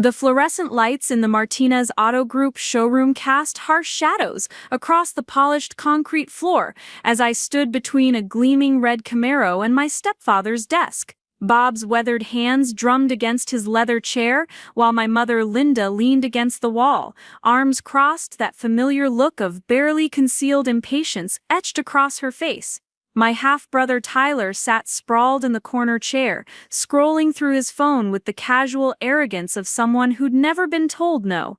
The fluorescent lights in the Martinez Auto Group showroom cast harsh shadows across the polished concrete floor as I stood between a gleaming red Camaro and my stepfather's desk. Bob's weathered hands drummed against his leather chair, while my mother Linda leaned against the wall, arms crossed, that familiar look of barely concealed impatience etched across her face. My half-brother Tyler sat sprawled in the corner chair, scrolling through his phone with the casual arrogance of someone who'd never been told no.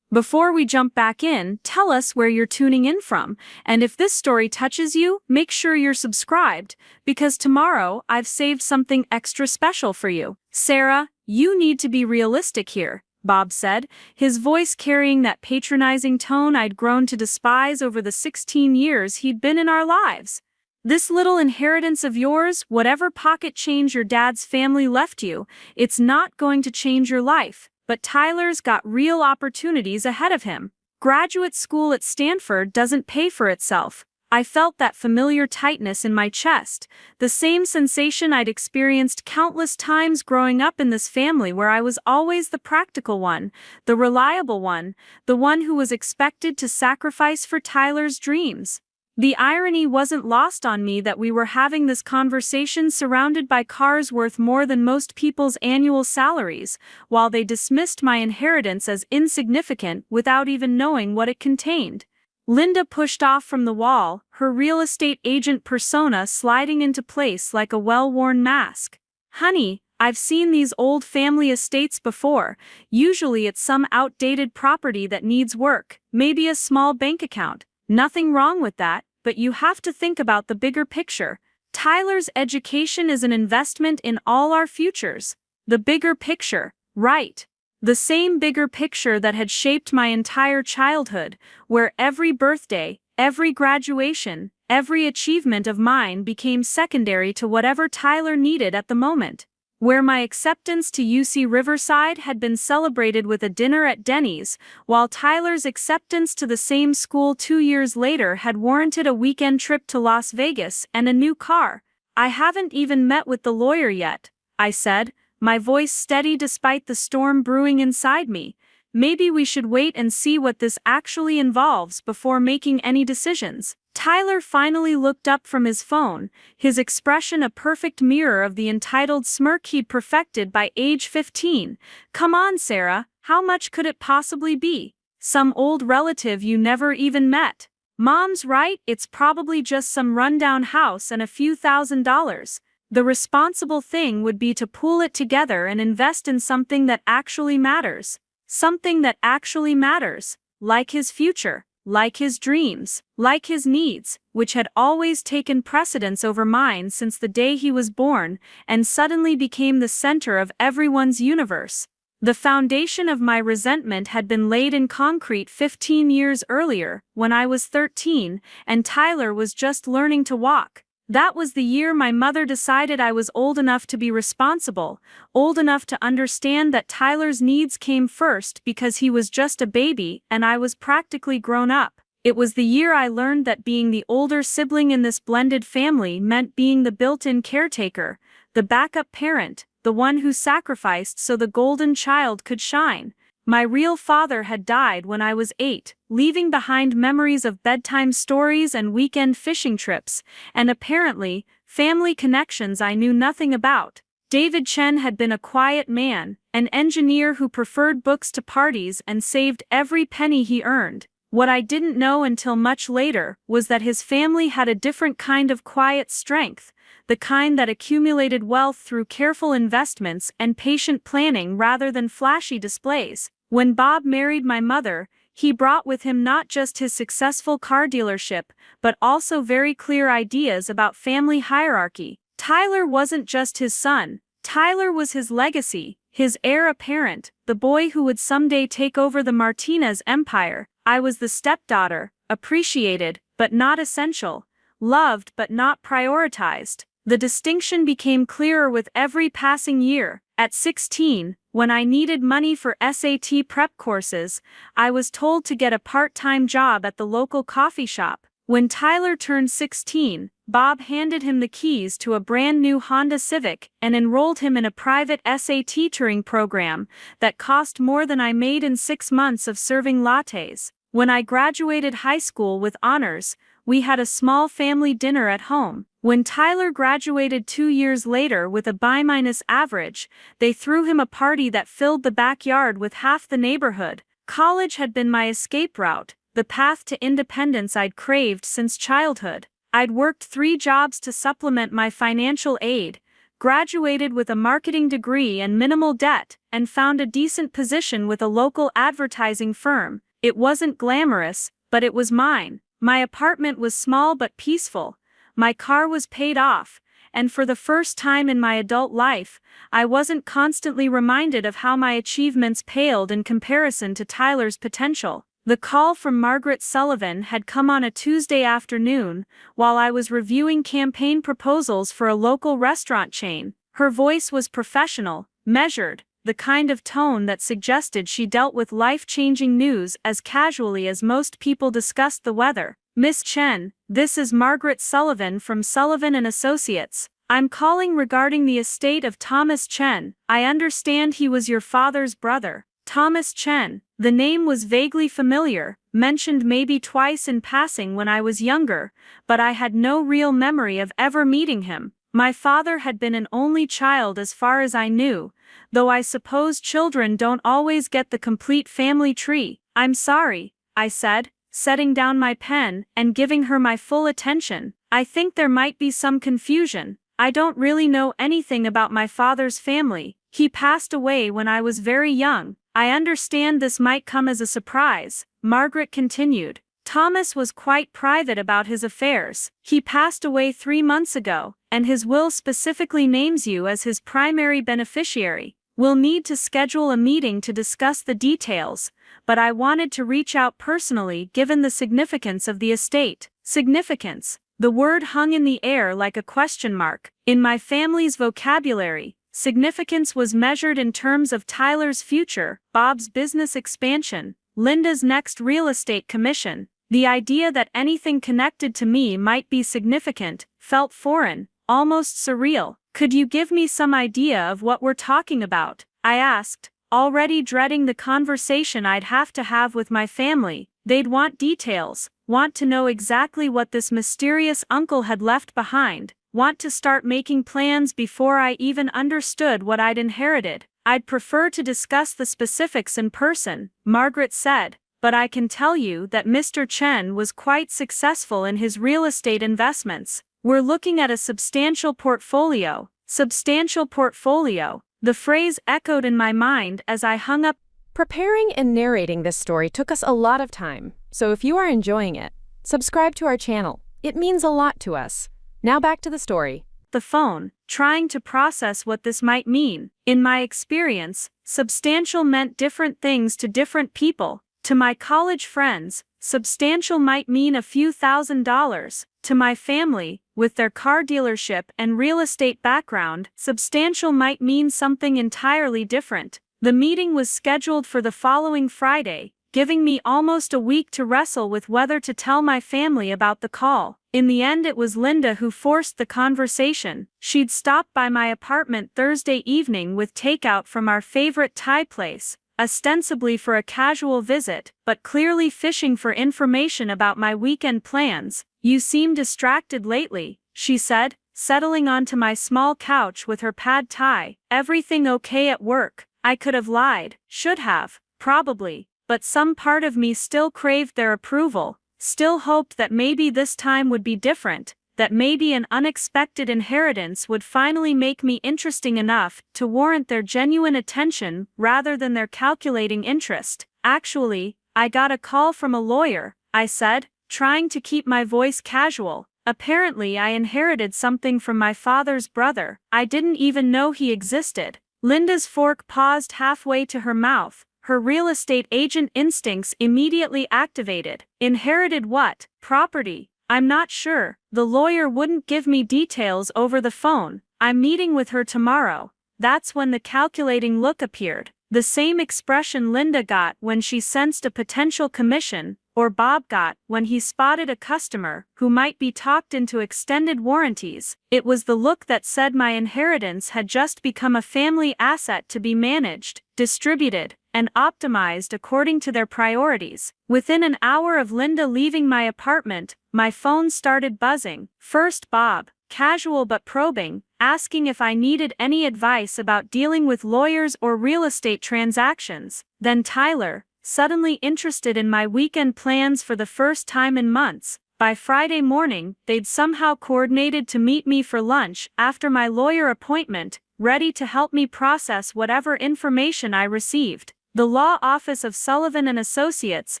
Before we jump back in, tell us where you're tuning in from, and if this story touches you, make sure you're subscribed, because tomorrow I've saved something extra special for you. Sarah, you need to be realistic here, Bob said, his voice carrying that patronizing tone I'd grown to despise over the 16 years he'd been in our lives. This little inheritance of yours, whatever pocket change your dad's family left you, it's not going to change your life, but Tyler's got real opportunities ahead of him. Graduate school at Stanford doesn't pay for itself. I felt that familiar tightness in my chest, the same sensation I'd experienced countless times growing up in this family where I was always the practical one, the reliable one, the one who was expected to sacrifice for Tyler's dreams. The irony wasn't lost on me that we were having this conversation surrounded by cars worth more than most people's annual salaries, while they dismissed my inheritance as insignificant without even knowing what it contained. Linda pushed off from the wall, her real estate agent persona sliding into place like a well-worn mask. "Honey, I've seen these old family estates before. Usually it's some outdated property that needs work, maybe a small bank account. Nothing wrong with that, but you have to think about the bigger picture. Tyler's education is an investment in all our futures." The bigger picture, right. The same bigger picture that had shaped my entire childhood, where every birthday, every graduation, every achievement of mine became secondary to whatever Tyler needed at the moment. Where my acceptance to UC Riverside had been celebrated with a dinner at Denny's, while Tyler's acceptance to the same school 2 years later had warranted a weekend trip to Las Vegas and a new car. "I haven't even met with the lawyer yet," I said, my voice steady despite the storm brewing inside me. "Maybe we should wait and see what this actually involves before making any decisions." Tyler finally looked up from his phone, his expression a perfect mirror of the entitled smirk he'd perfected by age 15. "Come on, Sarah, how much could it possibly be? Some old relative you never even met?" "Mom's right, it's probably just some rundown house and a few $1,000s. The responsible thing would be to pool it together and invest in something that actually matters. Something that actually matters, like his future. Like his dreams, like his needs, which had always taken precedence over mine since the day he was born, and suddenly became the center of everyone's universe. The foundation of my resentment had been laid in concrete 15 years earlier, when I was 13, and Tyler was just learning to walk. That was the year my mother decided I was old enough to be responsible, old enough to understand that Tyler's needs came first because he was just a baby and I was practically grown up. It was the year I learned that being the older sibling in this blended family meant being the built-in caretaker, the backup parent, the one who sacrificed so the golden child could shine. My real father had died when I was 8, leaving behind memories of bedtime stories and weekend fishing trips, and apparently, family connections I knew nothing about. David Chen had been a quiet man, an engineer who preferred books to parties and saved every penny he earned. What I didn't know until much later was that his family had a different kind of quiet strength, the kind that accumulated wealth through careful investments and patient planning rather than flashy displays. When Bob married my mother, he brought with him not just his successful car dealership, but also very clear ideas about family hierarchy. Tyler wasn't just his son, Tyler was his legacy, his heir apparent, the boy who would someday take over the Martinez empire. I was the stepdaughter, appreciated, but not essential, loved but not prioritized. The distinction became clearer with every passing year. At 16, when I needed money for SAT prep courses, I was told to get a part-time job at the local coffee shop. When Tyler turned 16, Bob handed him the keys to a brand new Honda Civic and enrolled him in a private SAT tutoring program that cost more than I made in 6 months of serving lattes. When I graduated high school with honors, we had a small family dinner at home. When Tyler graduated 2 years later with a B- average, they threw him a party that filled the backyard with half the neighborhood. College had been my escape route, the path to independence I'd craved since childhood. I'd worked 3 jobs to supplement my financial aid, graduated with a marketing degree and minimal debt, and found a decent position with a local advertising firm. It wasn't glamorous, but it was mine. My apartment was small but peaceful. My car was paid off, and for the first time in my adult life, I wasn't constantly reminded of how my achievements paled in comparison to Tyler's potential. The call from Margaret Sullivan had come on a Tuesday afternoon, while I was reviewing campaign proposals for a local restaurant chain. Her voice was professional, measured, the kind of tone that suggested she dealt with life-changing news as casually as most people discussed the weather. "Miss Chen, this is Margaret Sullivan from Sullivan & Associates. I'm calling regarding the estate of Thomas Chen. I understand he was your father's brother." Thomas Chen. The name was vaguely familiar, mentioned maybe twice in passing when I was younger, but I had no real memory of ever meeting him. My father had been an only child as far as I knew, though I suppose children don't always get the complete family tree. "I'm sorry," I said, setting down my pen and giving her my full attention. "I think there might be some confusion. I don't really know anything about my father's family. He passed away when I was very young. I understand this might come as a surprise," Margaret continued. "Thomas was quite private about his affairs. He passed away 3 months ago, and his will specifically names you as his primary beneficiary. We'll need to schedule a meeting to discuss the details, but I wanted to reach out personally given the significance of the estate." Significance. The word hung in the air like a question mark. In my family's vocabulary, significance was measured in terms of Tyler's future, Bob's business expansion, Linda's next real estate commission. The idea that anything connected to me might be significant felt foreign, almost surreal. "Could you give me some idea of what we're talking about?" I asked, already dreading the conversation I'd have to have with my family. They'd want details, want to know exactly what this mysterious uncle had left behind, want to start making plans before I even understood what I'd inherited. "I'd prefer to discuss the specifics in person," Margaret said, "but I can tell you that Mr. Chen was quite successful in his real estate investments. We're looking at a substantial portfolio." Substantial portfolio. The phrase echoed in my mind as I hung up. Preparing and narrating this story took us a lot of time, so if you are enjoying it, subscribe to our channel. It means a lot to us. Now back to the story. The phone, trying to process what this might mean. In my experience, substantial meant different things to different people. To my college friends, substantial might mean a few $1,000s. To my family, with their car dealership and real estate background, substantial might mean something entirely different. The meeting was scheduled for the following Friday, giving me almost a week to wrestle with whether to tell my family about the call. In the end, it was Linda who forced the conversation. She'd stopped by my apartment Thursday evening with takeout from our favorite Thai place, ostensibly for a casual visit, but clearly fishing for information about my weekend plans. "You seem distracted lately," she said, settling onto my small couch with her pad thai. "Everything okay at work?" I could have lied, should have, probably, but some part of me still craved their approval, still hoped that maybe this time would be different, that maybe an unexpected inheritance would finally make me interesting enough to warrant their genuine attention rather than their calculating interest. "Actually, I got a call from a lawyer," I said, trying to keep my voice casual. "Apparently I inherited something from my father's brother. I didn't even know he existed." Linda's fork paused halfway to her mouth, her real estate agent instincts immediately activated. "Inherited what? Property?" "I'm not sure. The lawyer wouldn't give me details over the phone. I'm meeting with her tomorrow." That's when the calculating look appeared, the same expression Linda got when she sensed a potential commission, or Bob got when he spotted a customer who might be talked into extended warranties. It was the look that said my inheritance had just become a family asset to be managed, distributed, and optimized according to their priorities. Within an hour of Linda leaving my apartment, my phone started buzzing. First Bob, casual but probing, asking if I needed any advice about dealing with lawyers or real estate transactions. Then Tyler, suddenly interested in my weekend plans for the first time in months. By Friday morning, they'd somehow coordinated to meet me for lunch after my lawyer appointment, ready to help me process whatever information I received. The law office of Sullivan and Associates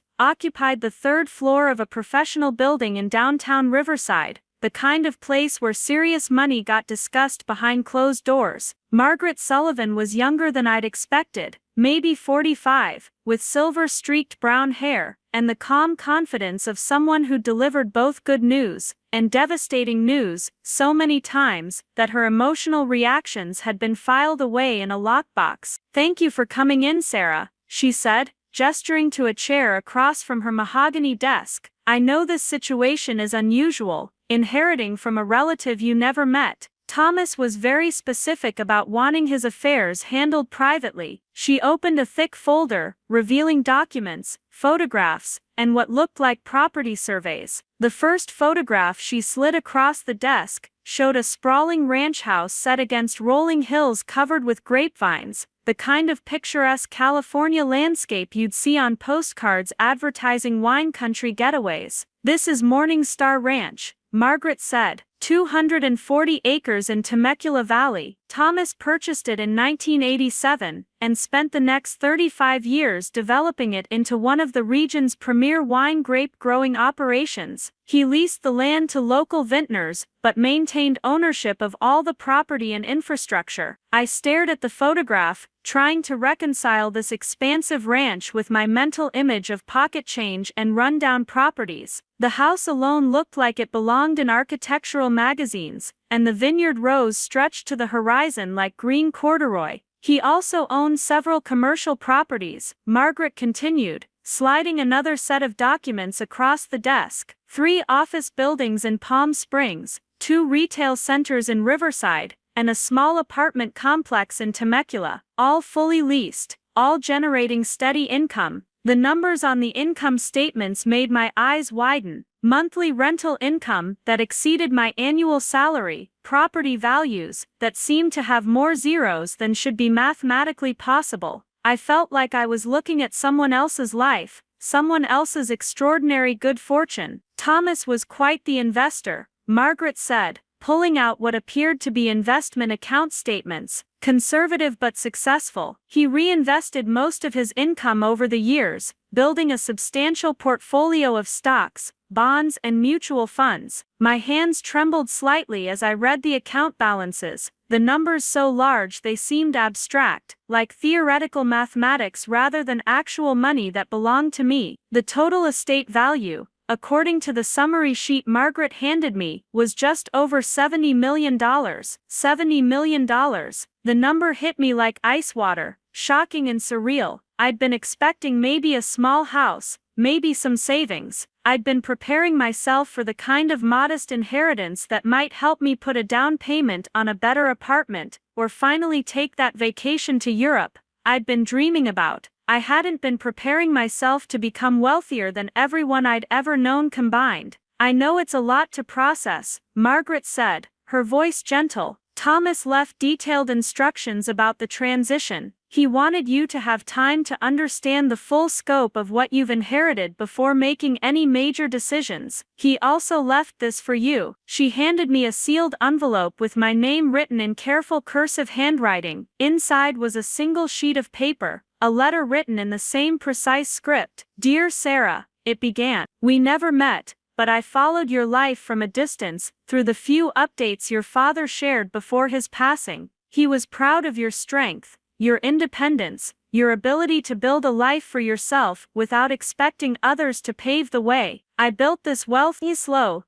occupied the third floor of a professional building in downtown Riverside, the kind of place where serious money got discussed behind closed doors. Margaret Sullivan was younger than I'd expected, maybe 45, with silver-streaked brown hair, and the calm confidence of someone who delivered both good news and devastating news so many times that her emotional reactions had been filed away in a lockbox. "Thank you for coming in, Sarah," she said, gesturing to a chair across from her mahogany desk. "I know this situation is unusual, inheriting from a relative you never met." Thomas was very specific about wanting his affairs handled privately. She opened a thick folder, revealing documents, photographs, and what looked like property surveys. The first photograph she slid across the desk showed a sprawling ranch house set against rolling hills covered with grapevines, the kind of picturesque California landscape you'd see on postcards advertising wine country getaways. "This is Morning Star Ranch," Margaret said. 240 acres in Temecula Valley. Thomas purchased it in 1987 and spent the next 35 years developing it into one of the region's premier wine grape growing operations. He leased the land to local vintners but maintained ownership of all the property and infrastructure. I stared at the photograph, trying to reconcile this expansive ranch with my mental image of pocket change and rundown properties. The house alone looked like it belonged in architectural magazines, and the vineyard rows stretched to the horizon like green corduroy. "He also owned several commercial properties," Margaret continued, sliding another set of documents across the desk. 3 office buildings in Palm Springs, 2 retail centers in Riverside, and a small apartment complex in Temecula, all fully leased, all generating steady income. The numbers on the income statements made my eyes widen. Monthly rental income that exceeded my annual salary, property values that seemed to have more zeros than should be mathematically possible. I felt like I was looking at someone else's life, someone else's extraordinary good fortune. "Thomas was quite the investor," Margaret said, pulling out what appeared to be investment account statements. "Conservative but successful. He reinvested most of his income over the years, building a substantial portfolio of stocks, bonds, and mutual funds." My hands trembled slightly as I read the account balances, the numbers so large they seemed abstract, like theoretical mathematics rather than actual money that belonged to me. The total estate value, according to the summary sheet Margaret handed me, was just over $70 million. $70 million. The number hit me like ice water, shocking and surreal. I'd been expecting maybe a small house, maybe some savings. I'd been preparing myself for the kind of modest inheritance that might help me put a down payment on a better apartment, or finally take that vacation to Europe I'd been dreaming about. I hadn't been preparing myself to become wealthier than everyone I'd ever known combined. "I know it's a lot to process," Margaret said, her voice gentle. "Thomas left detailed instructions about the transition. He wanted you to have time to understand the full scope of what you've inherited before making any major decisions. He also left this for you." She handed me a sealed envelope with my name written in careful cursive handwriting. Inside was a single sheet of paper, a letter written in the same precise script. "Dear Sarah," it began, "we never met, but I followed your life from a distance, through the few updates your father shared before his passing. He was proud of your strength, your independence, your ability to build a life for yourself without expecting others to pave the way. I built this wealth slow,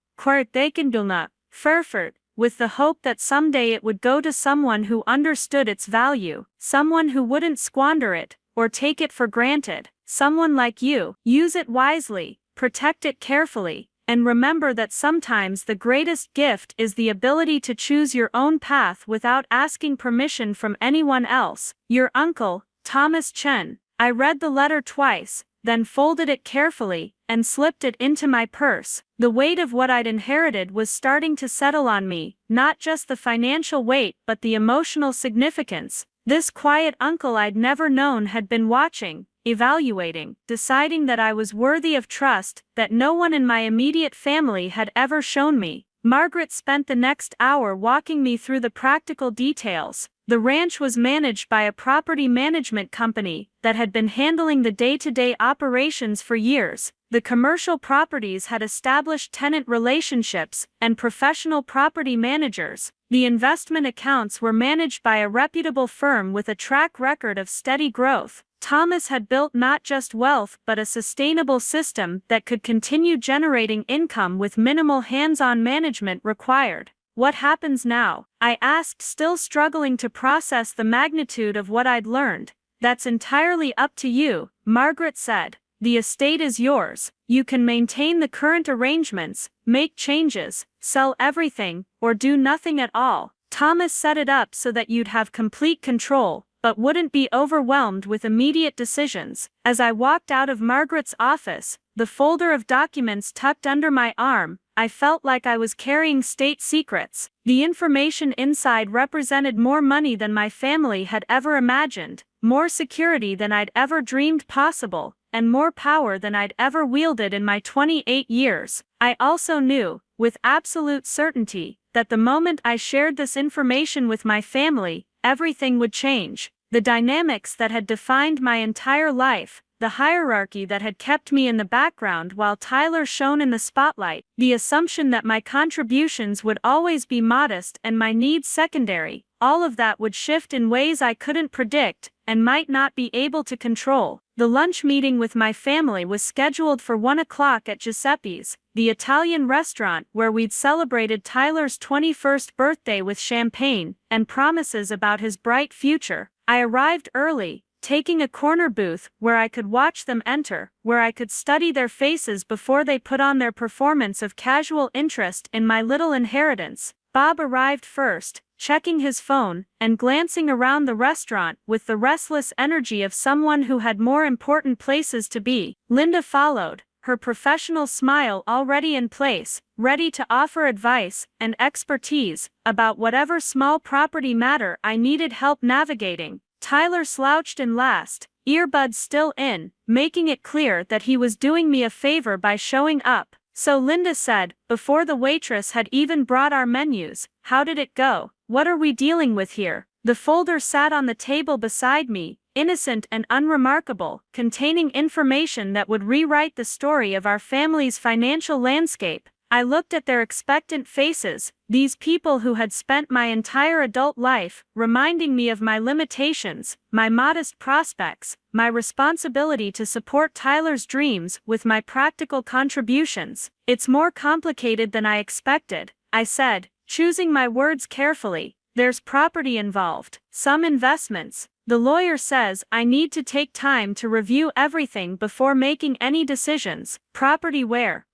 with the hope that someday it would go to someone who understood its value, someone who wouldn't squander it, or take it for granted, someone like you. Use it wisely, protect it carefully, and remember that sometimes the greatest gift is the ability to choose your own path without asking permission from anyone else. Your uncle, Thomas Chen. I read the letter twice, then folded it carefully, and slipped it into my purse. The weight of what I'd inherited was starting to settle on me, not just the financial weight but the emotional significance. This quiet uncle I'd never known had been watching, evaluating, deciding that I was worthy of trust that no one in my immediate family had ever shown me. Margaret spent the next hour walking me through the practical details. The ranch was managed by a property management company that had been handling the day-to-day operations for years. The commercial properties had established tenant relationships and professional property managers. The investment accounts were managed by a reputable firm with a track record of steady growth. Thomas had built not just wealth but a sustainable system that could continue generating income with minimal hands-on management required. What happens now? I asked, still struggling to process the magnitude of what I'd learned. That's entirely up to you, Margaret said. The estate is yours. You can maintain the current arrangements, make changes, sell everything, or do nothing at all. Thomas set it up so that you'd have complete control, but wouldn't be overwhelmed with immediate decisions. As I walked out of Margaret's office, the folder of documents tucked under my arm, I felt like I was carrying state secrets. The information inside represented more money than my family had ever imagined, more security than I'd ever dreamed possible, and more power than I'd ever wielded in my 28 years. I also knew, with absolute certainty, that the moment I shared this information with my family, everything would change. The dynamics that had defined my entire life, the hierarchy that had kept me in the background while Tyler shone in the spotlight, the assumption that my contributions would always be modest and my needs secondary, all of that would shift in ways I couldn't predict and might not be able to control. The lunch meeting with my family was scheduled for 1 o'clock at Giuseppe's, the Italian restaurant where we'd celebrated Tyler's 21st birthday with champagne and promises about his bright future. I arrived early, taking a corner booth where I could watch them enter, where I could study their faces before they put on their performance of casual interest in my little inheritance. Bob arrived first, checking his phone and glancing around the restaurant with the restless energy of someone who had more important places to be. Linda followed, her professional smile already in place, ready to offer advice and expertise about whatever small property matter I needed help navigating. Tyler slouched in last, earbuds still in, making it clear that he was doing me a favor by showing up. So Linda said, before the waitress had even brought our menus, "How did it go? What are we dealing with here?" The folder sat on the table beside me, innocent and unremarkable, containing information that would rewrite the story of our family's financial landscape. I looked at their expectant faces, these people who had spent my entire adult life reminding me of my limitations, my modest prospects, my responsibility to support Tyler's dreams with my practical contributions. "It's more complicated than I expected," I said, choosing my words carefully. "There's property involved, some investments. The lawyer says I need to take time to review everything before making any decisions." "Property where?"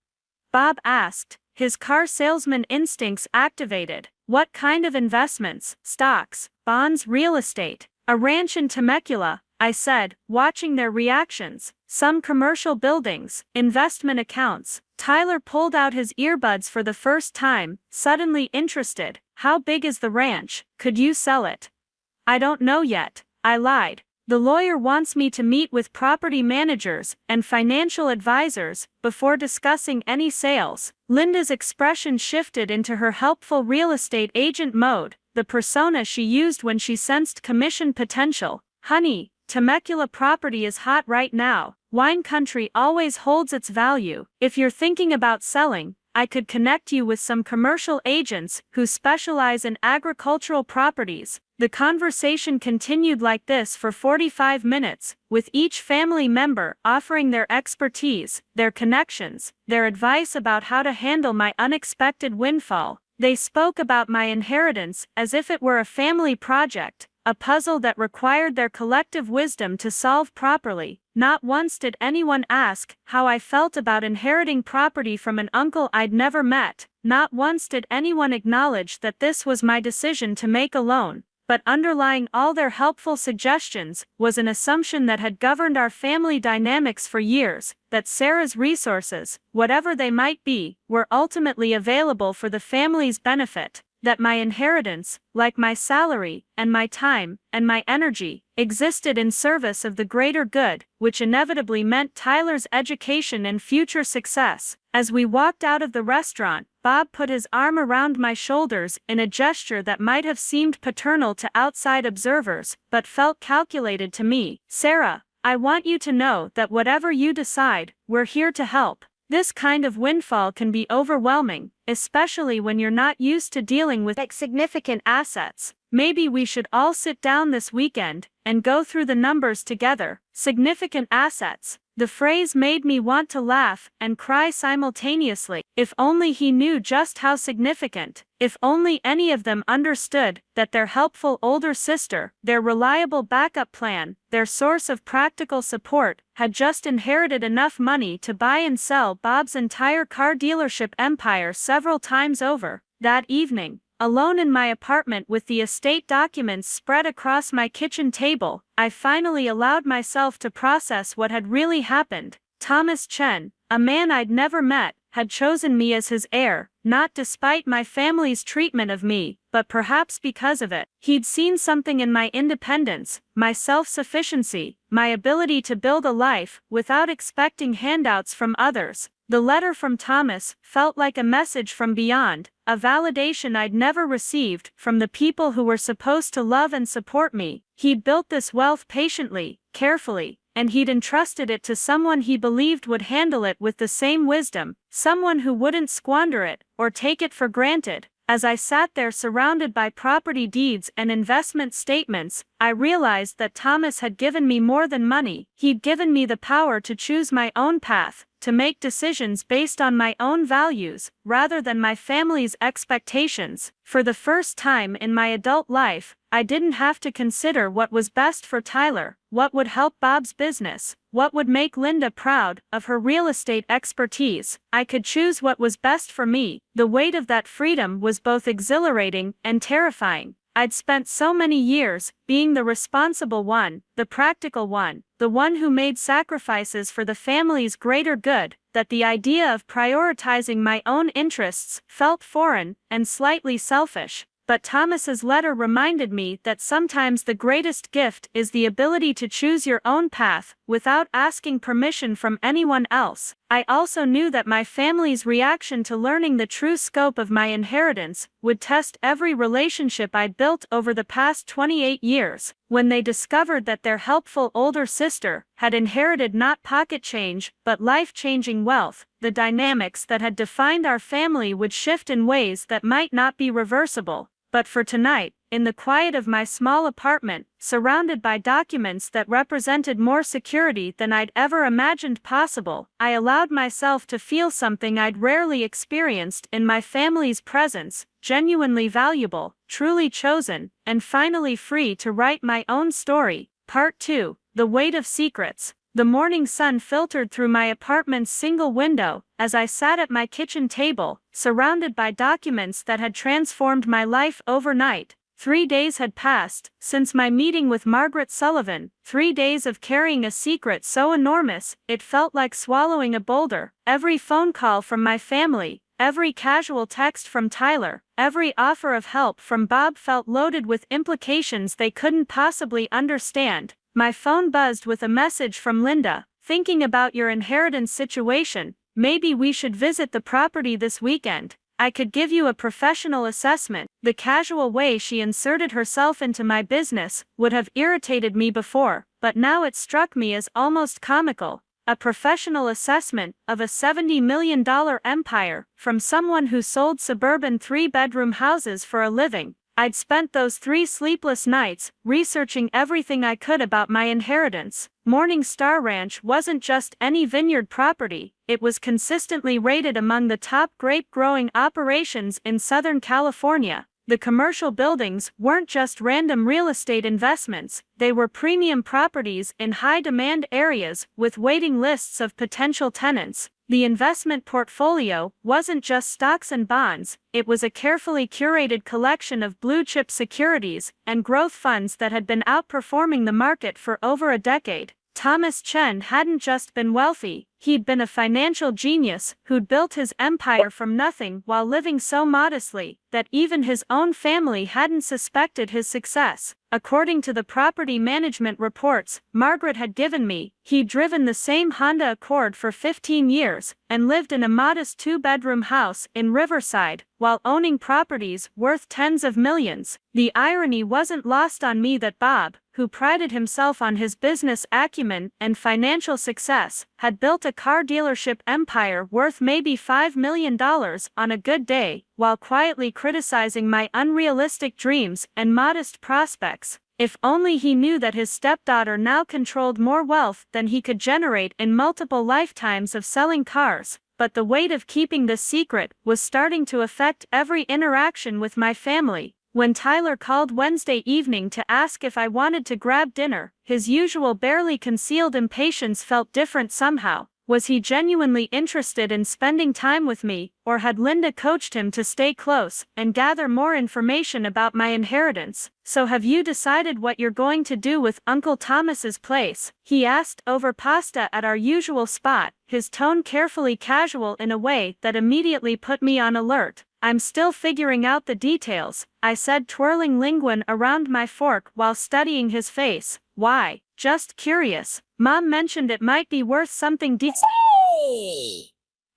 Bob asked, his car salesman instincts activated. "What kind of investments? Stocks, bonds, real estate?" "A ranch in Temecula," I said, watching their reactions. "Some commercial buildings, investment accounts." Tyler pulled out his earbuds for the first time, suddenly interested. "How big is the ranch? Could you sell it?" "I don't know yet," I lied. "The lawyer wants me to meet with property managers and financial advisors before discussing any sales." Linda's expression shifted into her helpful real estate agent mode, the persona she used when she sensed commission potential. "Honey, Temecula property is hot right now. Wine country always holds its value. If you're thinking about selling, I could connect you with some commercial agents who specialize in agricultural properties." The conversation continued like this for 45 minutes, with each family member offering their expertise, their connections, their advice about how to handle my unexpected windfall. They spoke about my inheritance as if it were a family project, a puzzle that required their collective wisdom to solve properly. Not once did anyone ask how I felt about inheriting property from an uncle I'd never met. Not once did anyone acknowledge that this was my decision to make alone. But underlying all their helpful suggestions was an assumption that had governed our family dynamics for years, that Sarah's resources, whatever they might be, were ultimately available for the family's benefit, that my inheritance, like my salary, and my time, and my energy, existed in service of the greater good, which inevitably meant Tyler's education and future success. As we walked out of the restaurant, Bob put his arm around my shoulders in a gesture that might have seemed paternal to outside observers, but felt calculated to me. "Sarah, I want you to know that whatever you decide, we're here to help." This kind of windfall can be overwhelming, especially when you're not used to dealing with significant assets. Maybe we should all sit down this weekend and go through the numbers together. Significant assets. The phrase made me want to laugh and cry simultaneously. If only he knew just how significant. If only any of them understood that their helpful older sister, their reliable backup plan, their source of practical support, had just inherited enough money to buy and sell Bob's entire car dealership empire several times over. That evening, alone in my apartment with the estate documents spread across my kitchen table, I finally allowed myself to process what had really happened. Thomas Chen, a man I'd never met, had chosen me as his heir, not despite my family's treatment of me, but perhaps because of it. He'd seen something in my independence, my self-sufficiency, my ability to build a life without expecting handouts from others. The letter from Thomas felt like a message from beyond, a validation I'd never received from the people who were supposed to love and support me. He'd built this wealth patiently, carefully, and he'd entrusted it to someone he believed would handle it with the same wisdom, someone who wouldn't squander it or take it for granted. As I sat there surrounded by property deeds and investment statements, I realized that Thomas had given me more than money. He'd given me the power to choose my own path, to make decisions based on my own values, rather than my family's expectations. For the first time in my adult life, I didn't have to consider what was best for Tyler, what would help Bob's business, what would make Linda proud of her real estate expertise. I could choose what was best for me. The weight of that freedom was both exhilarating and terrifying. I'd spent so many years being the responsible one, the practical one, the one who made sacrifices for the family's greater good, that the idea of prioritizing my own interests felt foreign and slightly selfish. But Thomas's letter reminded me that sometimes the greatest gift is the ability to choose your own path without asking permission from anyone else. I also knew that my family's reaction to learning the true scope of my inheritance would test every relationship I'd built over the past 28 years. When they discovered that their helpful older sister had inherited not pocket change but life-changing wealth, the dynamics that had defined our family would shift in ways that might not be reversible. But for tonight, in the quiet of my small apartment, surrounded by documents that represented more security than I'd ever imagined possible, I allowed myself to feel something I'd rarely experienced in my family's presence: genuinely valuable, truly chosen, and finally free to write my own story. Part 2. The Weight of Secrets. The morning sun filtered through my apartment's single window as I sat at my kitchen table, surrounded by documents that had transformed my life overnight. 3 days had passed since my meeting with Margaret Sullivan, 3 days of carrying a secret so enormous it felt like swallowing a boulder. Every phone call from my family, every casual text from Tyler, every offer of help from Bob felt loaded with implications they couldn't possibly understand. My phone buzzed with a message from Linda. "Thinking about your inheritance situation, maybe we should visit the property this weekend. I could give you a professional assessment." The casual way she inserted herself into my business would have irritated me before, but now it struck me as almost comical. A professional assessment of a $70 million empire from someone who sold suburban 3-bedroom houses for a living. I'd spent those 3 sleepless nights researching everything I could about my inheritance. Morning Star Ranch wasn't just any vineyard property, it was consistently rated among the top grape-growing operations in Southern California. The commercial buildings weren't just random real estate investments, they were premium properties in high-demand areas with waiting lists of potential tenants. The investment portfolio wasn't just stocks and bonds, it was a carefully curated collection of blue-chip securities and growth funds that had been outperforming the market for over a decade. Thomas Chen hadn't just been wealthy, he'd been a financial genius who'd built his empire from nothing while living so modestly that even his own family hadn't suspected his success. According to the property management reports Margaret had given me, he'd driven the same Honda Accord for 15 years and lived in a modest two-bedroom house in Riverside, while owning properties worth tens of millions. The irony wasn't lost on me that Bob, who prided himself on his business acumen and financial success, had built a car dealership empire worth maybe $5 million on a good day, while quietly criticizing my unrealistic dreams and modest prospects. If only he knew that his stepdaughter now controlled more wealth than he could generate in multiple lifetimes of selling cars. But the weight of keeping this secret was starting to affect every interaction with my family. When Tyler called Wednesday evening to ask if I wanted to grab dinner, his usual barely concealed impatience felt different somehow. Was he genuinely interested in spending time with me, or had Linda coached him to stay close and gather more information about my inheritance? "So have you decided what you're going to do with Uncle Thomas's place?" he asked over pasta at our usual spot, his tone carefully casual in a way that immediately put me on alert. "I'm still figuring out the details," I said, twirling linguine around my fork while studying his face. "Why?" "Just curious. Mom mentioned it might be worth something decent.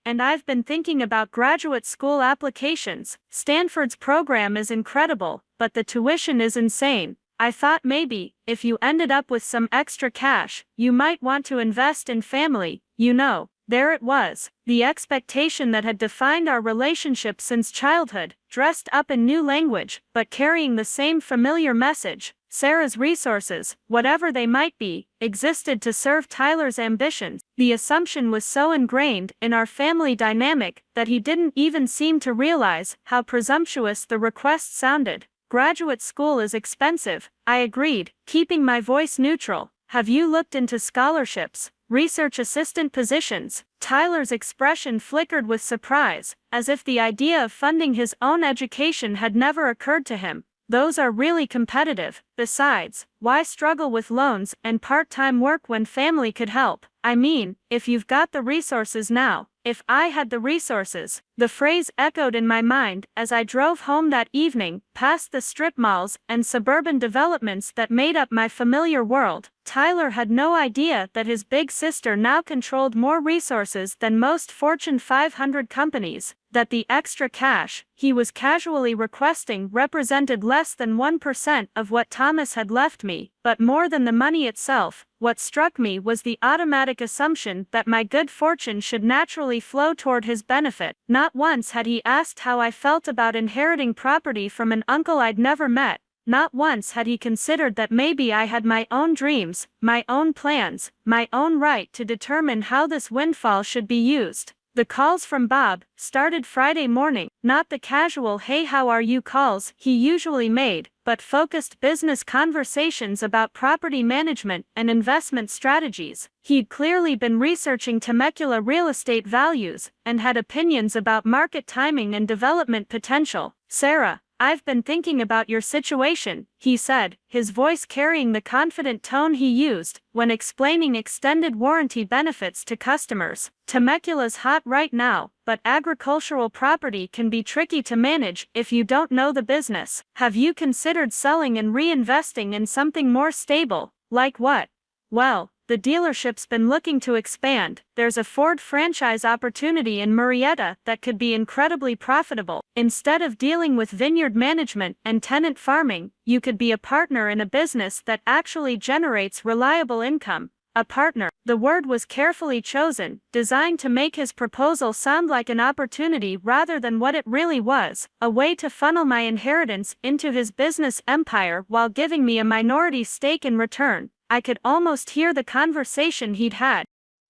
And I've been thinking about graduate school applications. Stanford's program is incredible, but the tuition is insane. I thought maybe, if you ended up with some extra cash, you might want to invest in family, you know." There it was, the expectation that had defined our relationship since childhood, dressed up in new language, but carrying the same familiar message. Sarah's resources, whatever they might be, existed to serve Tyler's ambitions. The assumption was so ingrained in our family dynamic that he didn't even seem to realize how presumptuous the request sounded. "Graduate school is expensive," I agreed, keeping my voice neutral. "Have you looked into scholarships? Research assistant positions?" Tyler's expression flickered with surprise, as if the idea of funding his own education had never occurred to him. "Those are really competitive. Besides, why struggle with loans and part-time work when family could help? I mean, if you've got the resources now." If I had the resources, the phrase echoed in my mind as I drove home that evening, past the strip malls and suburban developments that made up my familiar world. Tyler had no idea that his big sister now controlled more resources than most Fortune 500 companies, that the extra cash he was casually requesting represented less than 1% of what Thomas had left me. But more than the money itself, what struck me was the automatic assumption that my good fortune should naturally flow toward his benefit. Not once had he asked how I felt about inheriting property from an uncle I'd never met. Not once had he considered that maybe I had my own dreams, my own plans, my own right to determine how this windfall should be used. The calls from Bob started Friday morning, not the casual "hey how are you" calls he usually made, but focused business conversations about property management and investment strategies. He'd clearly been researching Temecula real estate values and had opinions about market timing and development potential. "Sarah, I've been thinking about your situation," he said, his voice carrying the confident tone he used when explaining extended warranty benefits to customers. "Temecula's hot right now, but agricultural property can be tricky to manage if you don't know the business. Have you considered selling and reinvesting in something more stable?" "Like what?" "Well, the dealership's been looking to expand. There's a Ford franchise opportunity in Murrieta that could be incredibly profitable. Instead of dealing with vineyard management and tenant farming, you could be a partner in a business that actually generates reliable income." A partner. The word was carefully chosen, designed to make his proposal sound like an opportunity rather than what it really was, a way to funnel my inheritance into his business empire while giving me a minority stake in return. I could almost hear the conversation he'd had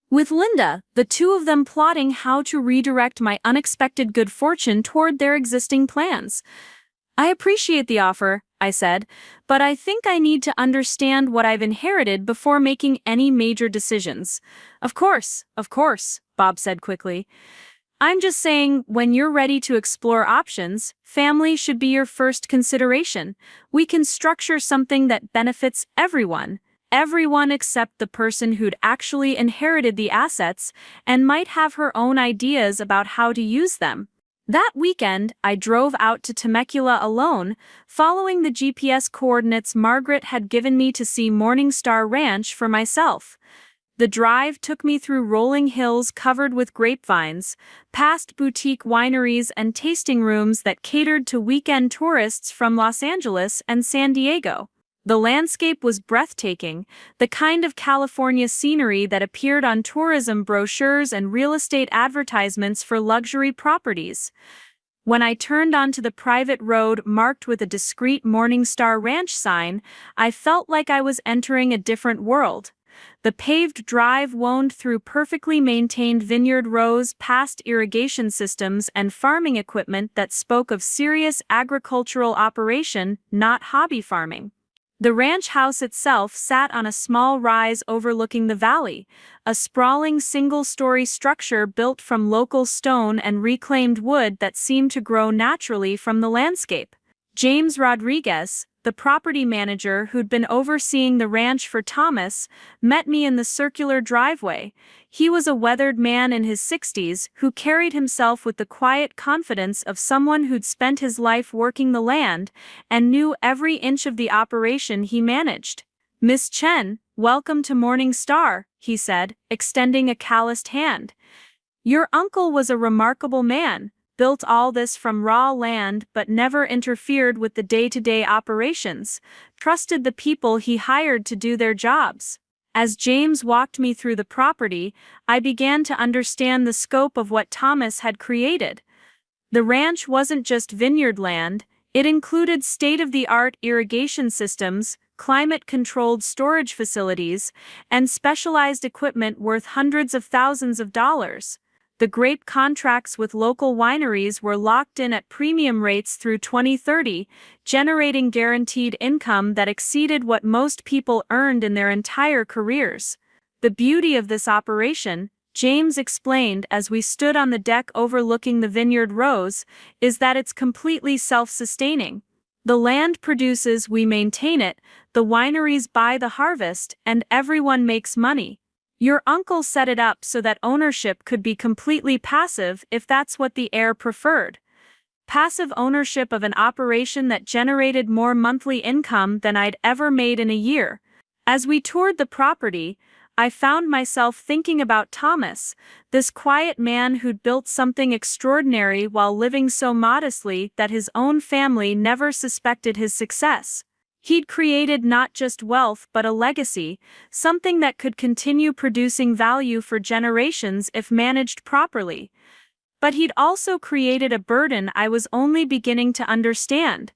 with Linda, the two of them plotting how to redirect my unexpected good fortune toward their existing plans. I appreciate the offer, I said, but I think I need to understand what I've inherited before making any major decisions. Of course, Bob said quickly. I'm just saying, when you're ready to explore options, family should be your first consideration. We can structure something that benefits everyone. Everyone except the person who'd actually inherited the assets and might have her own ideas about how to use them. That weekend, I drove out to Temecula alone, following the GPS coordinates Margaret had given me to see Morningstar Ranch for myself. The drive took me through rolling hills covered with grapevines, past boutique wineries and tasting rooms that catered to weekend tourists from Los Angeles and San Diego. The landscape was breathtaking, the kind of California scenery that appeared on tourism brochures and real estate advertisements for luxury properties. When I turned onto the private road marked with a discreet Morningstar Ranch sign, I felt like I was entering a different world. The paved drive wound through perfectly maintained vineyard rows past irrigation systems and farming equipment that spoke of serious agricultural operation, not hobby farming. The ranch house itself sat on a small rise overlooking the valley, a sprawling single-story structure built from local stone and reclaimed wood that seemed to grow naturally from the landscape. James Rodriguez, the property manager who'd been overseeing the ranch for Thomas, met me in the circular driveway. He was a weathered man in his 60s who carried himself with the quiet confidence of someone who'd spent his life working the land and knew every inch of the operation he managed. "Miss Chen, welcome to Morning Star," he said, extending a calloused hand. "Your uncle was a remarkable man. Built all this from raw land but never interfered with the day-to-day operations, trusted the people he hired to do their jobs." As James walked me through the property, I began to understand the scope of what Thomas had created. The ranch wasn't just vineyard land, it included state-of-the-art irrigation systems, climate-controlled storage facilities, and specialized equipment worth hundreds of thousands of dollars. The grape contracts with local wineries were locked in at premium rates through 2030, generating guaranteed income that exceeded what most people earned in their entire careers. The beauty of this operation, James explained as we stood on the deck overlooking the vineyard rows, is that it's completely self-sustaining. The land produces, we maintain it, the wineries buy the harvest, and everyone makes money. Your uncle set it up so that ownership could be completely passive if that's what the heir preferred. Passive ownership of an operation that generated more monthly income than I'd ever made in a year. As we toured the property, I found myself thinking about Thomas, this quiet man who'd built something extraordinary while living so modestly that his own family never suspected his success. He'd created not just wealth but a legacy, something that could continue producing value for generations if managed properly. But he'd also created a burden I was only beginning to understand.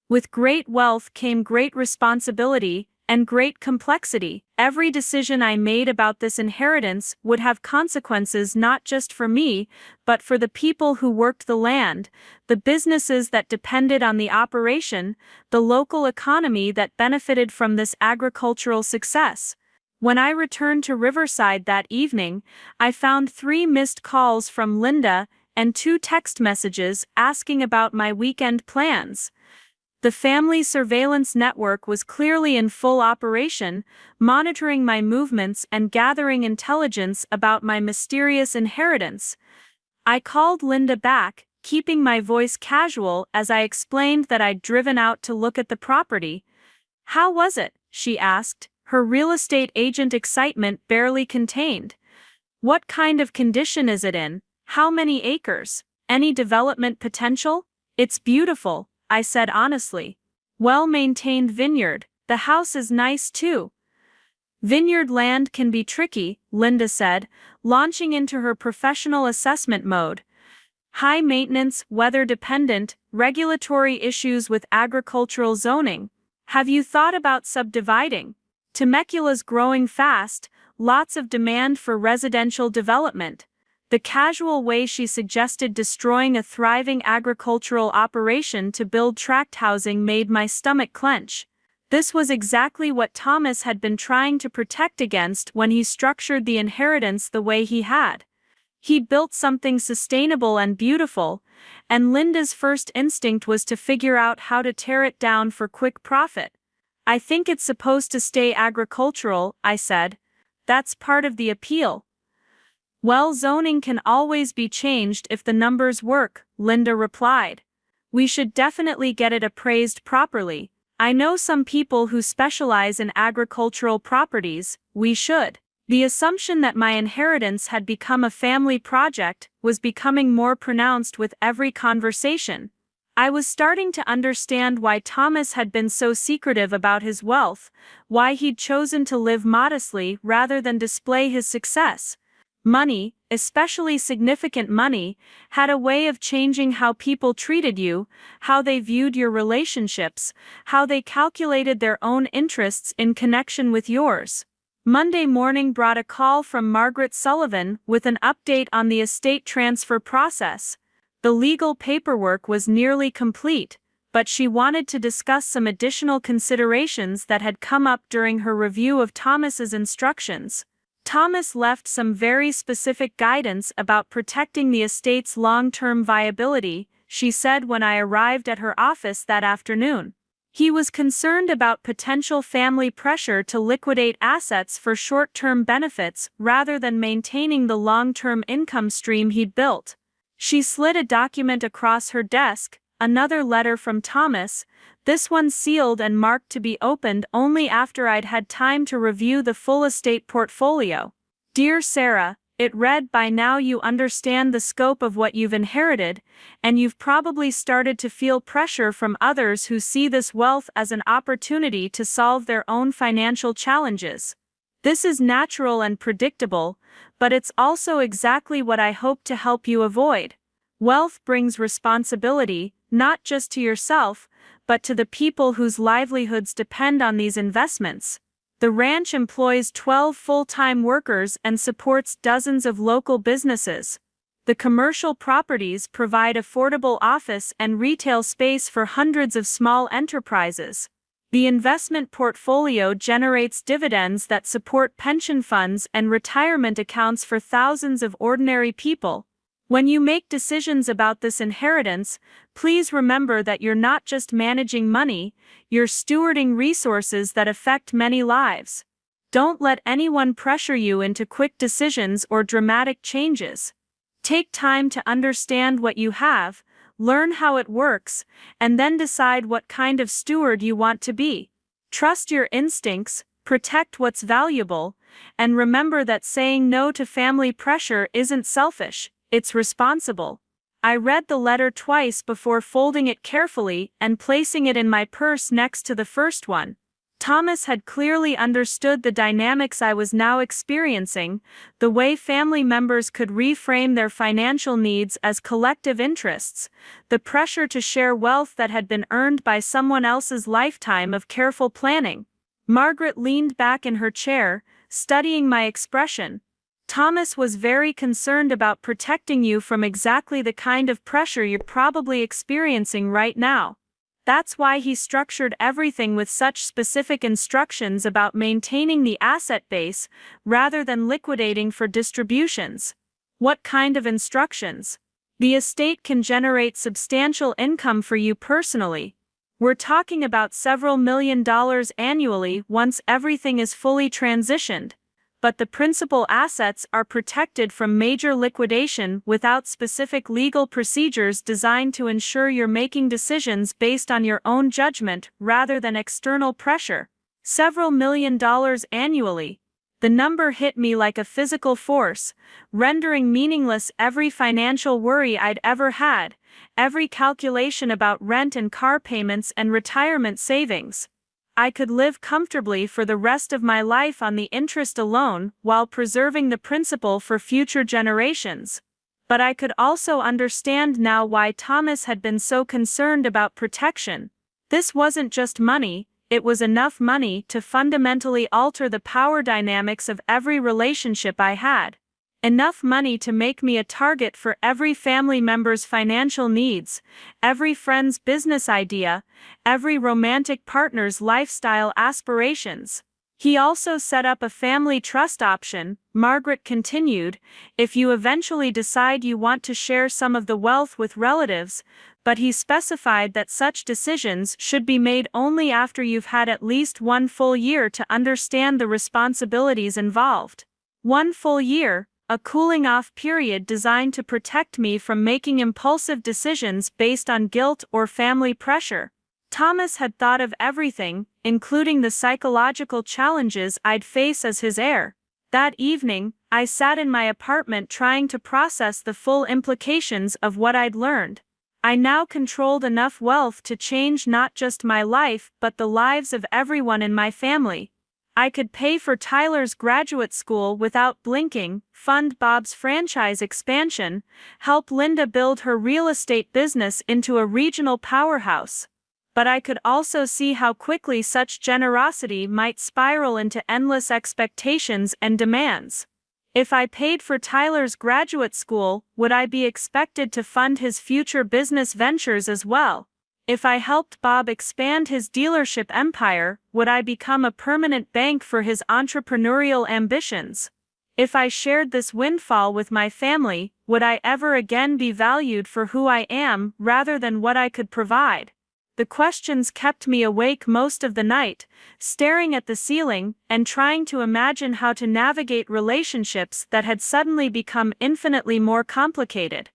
With great wealth came great responsibility and great complexity. Every decision I made about this inheritance would have consequences not just for me, but for the people who worked the land, the businesses that depended on the operation, the local economy that benefited from this agricultural success. When I returned to Riverside that evening, I found 3 missed calls from Linda and 2 text messages asking about my weekend plans. The family surveillance network was clearly in full operation, monitoring my movements and gathering intelligence about my mysterious inheritance. I called Linda back, keeping my voice casual as I explained that I'd driven out to look at the property. "How was it?" she asked, her real estate agent excitement barely contained. "What kind of condition is it in? How many acres? Any development potential?" "It's beautiful," I said honestly. "Well-maintained vineyard, the house is nice too." "Vineyard land can be tricky," Linda said, launching into her professional assessment mode. "High maintenance, weather-dependent, regulatory issues with agricultural zoning. Have you thought about subdividing? Temecula's growing fast, lots of demand for residential development. The casual way she suggested destroying a thriving agricultural operation to build tract housing made my stomach clench. This was exactly what Thomas had been trying to protect against when he structured the inheritance the way he had. He built something sustainable and beautiful, and Linda's first instinct was to figure out how to tear it down for quick profit. "I think it's supposed to stay agricultural," I said. "That's part of the appeal." "Well, zoning can always be changed if the numbers work," Linda replied. "We should definitely get it appraised properly. I know some people who specialize in agricultural properties. We should." The assumption that my inheritance had become a family project was becoming more pronounced with every conversation. I was starting to understand why Thomas had been so secretive about his wealth, why he'd chosen to live modestly rather than display his success. Money, especially significant money, had a way of changing how people treated you, how they viewed your relationships, how they calculated their own interests in connection with yours. Monday morning brought a call from Margaret Sullivan with an update on the estate transfer process. The legal paperwork was nearly complete, but she wanted to discuss some additional considerations that had come up during her review of Thomas's instructions. Thomas left some very specific guidance about protecting the estate's long-term viability, she said when I arrived at her office that afternoon. He was concerned about potential family pressure to liquidate assets for short-term benefits rather than maintaining the long-term income stream he'd built. She slid a document across her desk, another letter from Thomas, this one sealed and marked to be opened only after I'd had time to review the full estate portfolio. "Dear Sarah," it read, "by now you understand the scope of what you've inherited, and you've probably started to feel pressure from others who see this wealth as an opportunity to solve their own financial challenges. This is natural and predictable, but it's also exactly what I hope to help you avoid. Wealth brings responsibility, not just to yourself, but to the people whose livelihoods depend on these investments. The ranch employs 12 full-time workers and supports dozens of local businesses. The commercial properties provide affordable office and retail space for hundreds of small enterprises. The investment portfolio generates dividends that support pension funds and retirement accounts for thousands of ordinary people. When you make decisions about this inheritance, please remember that you're not just managing money, you're stewarding resources that affect many lives. Don't let anyone pressure you into quick decisions or dramatic changes. Take time to understand what you have, learn how it works, and then decide what kind of steward you want to be. Trust your instincts, protect what's valuable, and remember that saying no to family pressure isn't selfish. It's responsible." I read the letter twice before folding it carefully and placing it in my purse next to the first one. Thomas had clearly understood the dynamics I was now experiencing, the way family members could reframe their financial needs as collective interests, the pressure to share wealth that had been earned by someone else's lifetime of careful planning. Margaret leaned back in her chair, studying my expression. "Thomas was very concerned about protecting you from exactly the kind of pressure you're probably experiencing right now. That's why he structured everything with such specific instructions about maintaining the asset base rather than liquidating for distributions." "What kind of instructions?" "The estate can generate substantial income for you personally. We're talking about several $1,000,000 annually once everything is fully transitioned. But the principal assets are protected from major liquidation without specific legal procedures designed to ensure you're making decisions based on your own judgment rather than external pressure. Several $1,000,000 annually." The number hit me like a physical force, rendering meaningless every financial worry I'd ever had, every calculation about rent and car payments and retirement savings. I could live comfortably for the rest of my life on the interest alone while preserving the principal for future generations. But I could also understand now why Thomas had been so concerned about protection. This wasn't just money, it was enough money to fundamentally alter the power dynamics of every relationship I had. Enough money to make me a target for every family member's financial needs, every friend's business idea, every romantic partner's lifestyle aspirations. He also set up a family trust option, Margaret continued, if you eventually decide you want to share some of the wealth with relatives, but he specified that such decisions should be made only after you've had at least 1 full year to understand the responsibilities involved. 1 full year, a cooling-off period designed to protect me from making impulsive decisions based on guilt or family pressure. Thomas had thought of everything, including the psychological challenges I'd face as his heir. That evening, I sat in my apartment trying to process the full implications of what I'd learned. I now controlled enough wealth to change not just my life but the lives of everyone in my family. I could pay for Tyler's graduate school without blinking, fund Bob's franchise expansion, help Linda build her real estate business into a regional powerhouse. But I could also see how quickly such generosity might spiral into endless expectations and demands. If I paid for Tyler's graduate school, would I be expected to fund his future business ventures as well? If I helped Bob expand his dealership empire, would I become a permanent bank for his entrepreneurial ambitions? If I shared this windfall with my family, would I ever again be valued for who I am rather than what I could provide? The questions kept me awake most of the night, staring at the ceiling and trying to imagine how to navigate relationships that had suddenly become infinitely more complicated.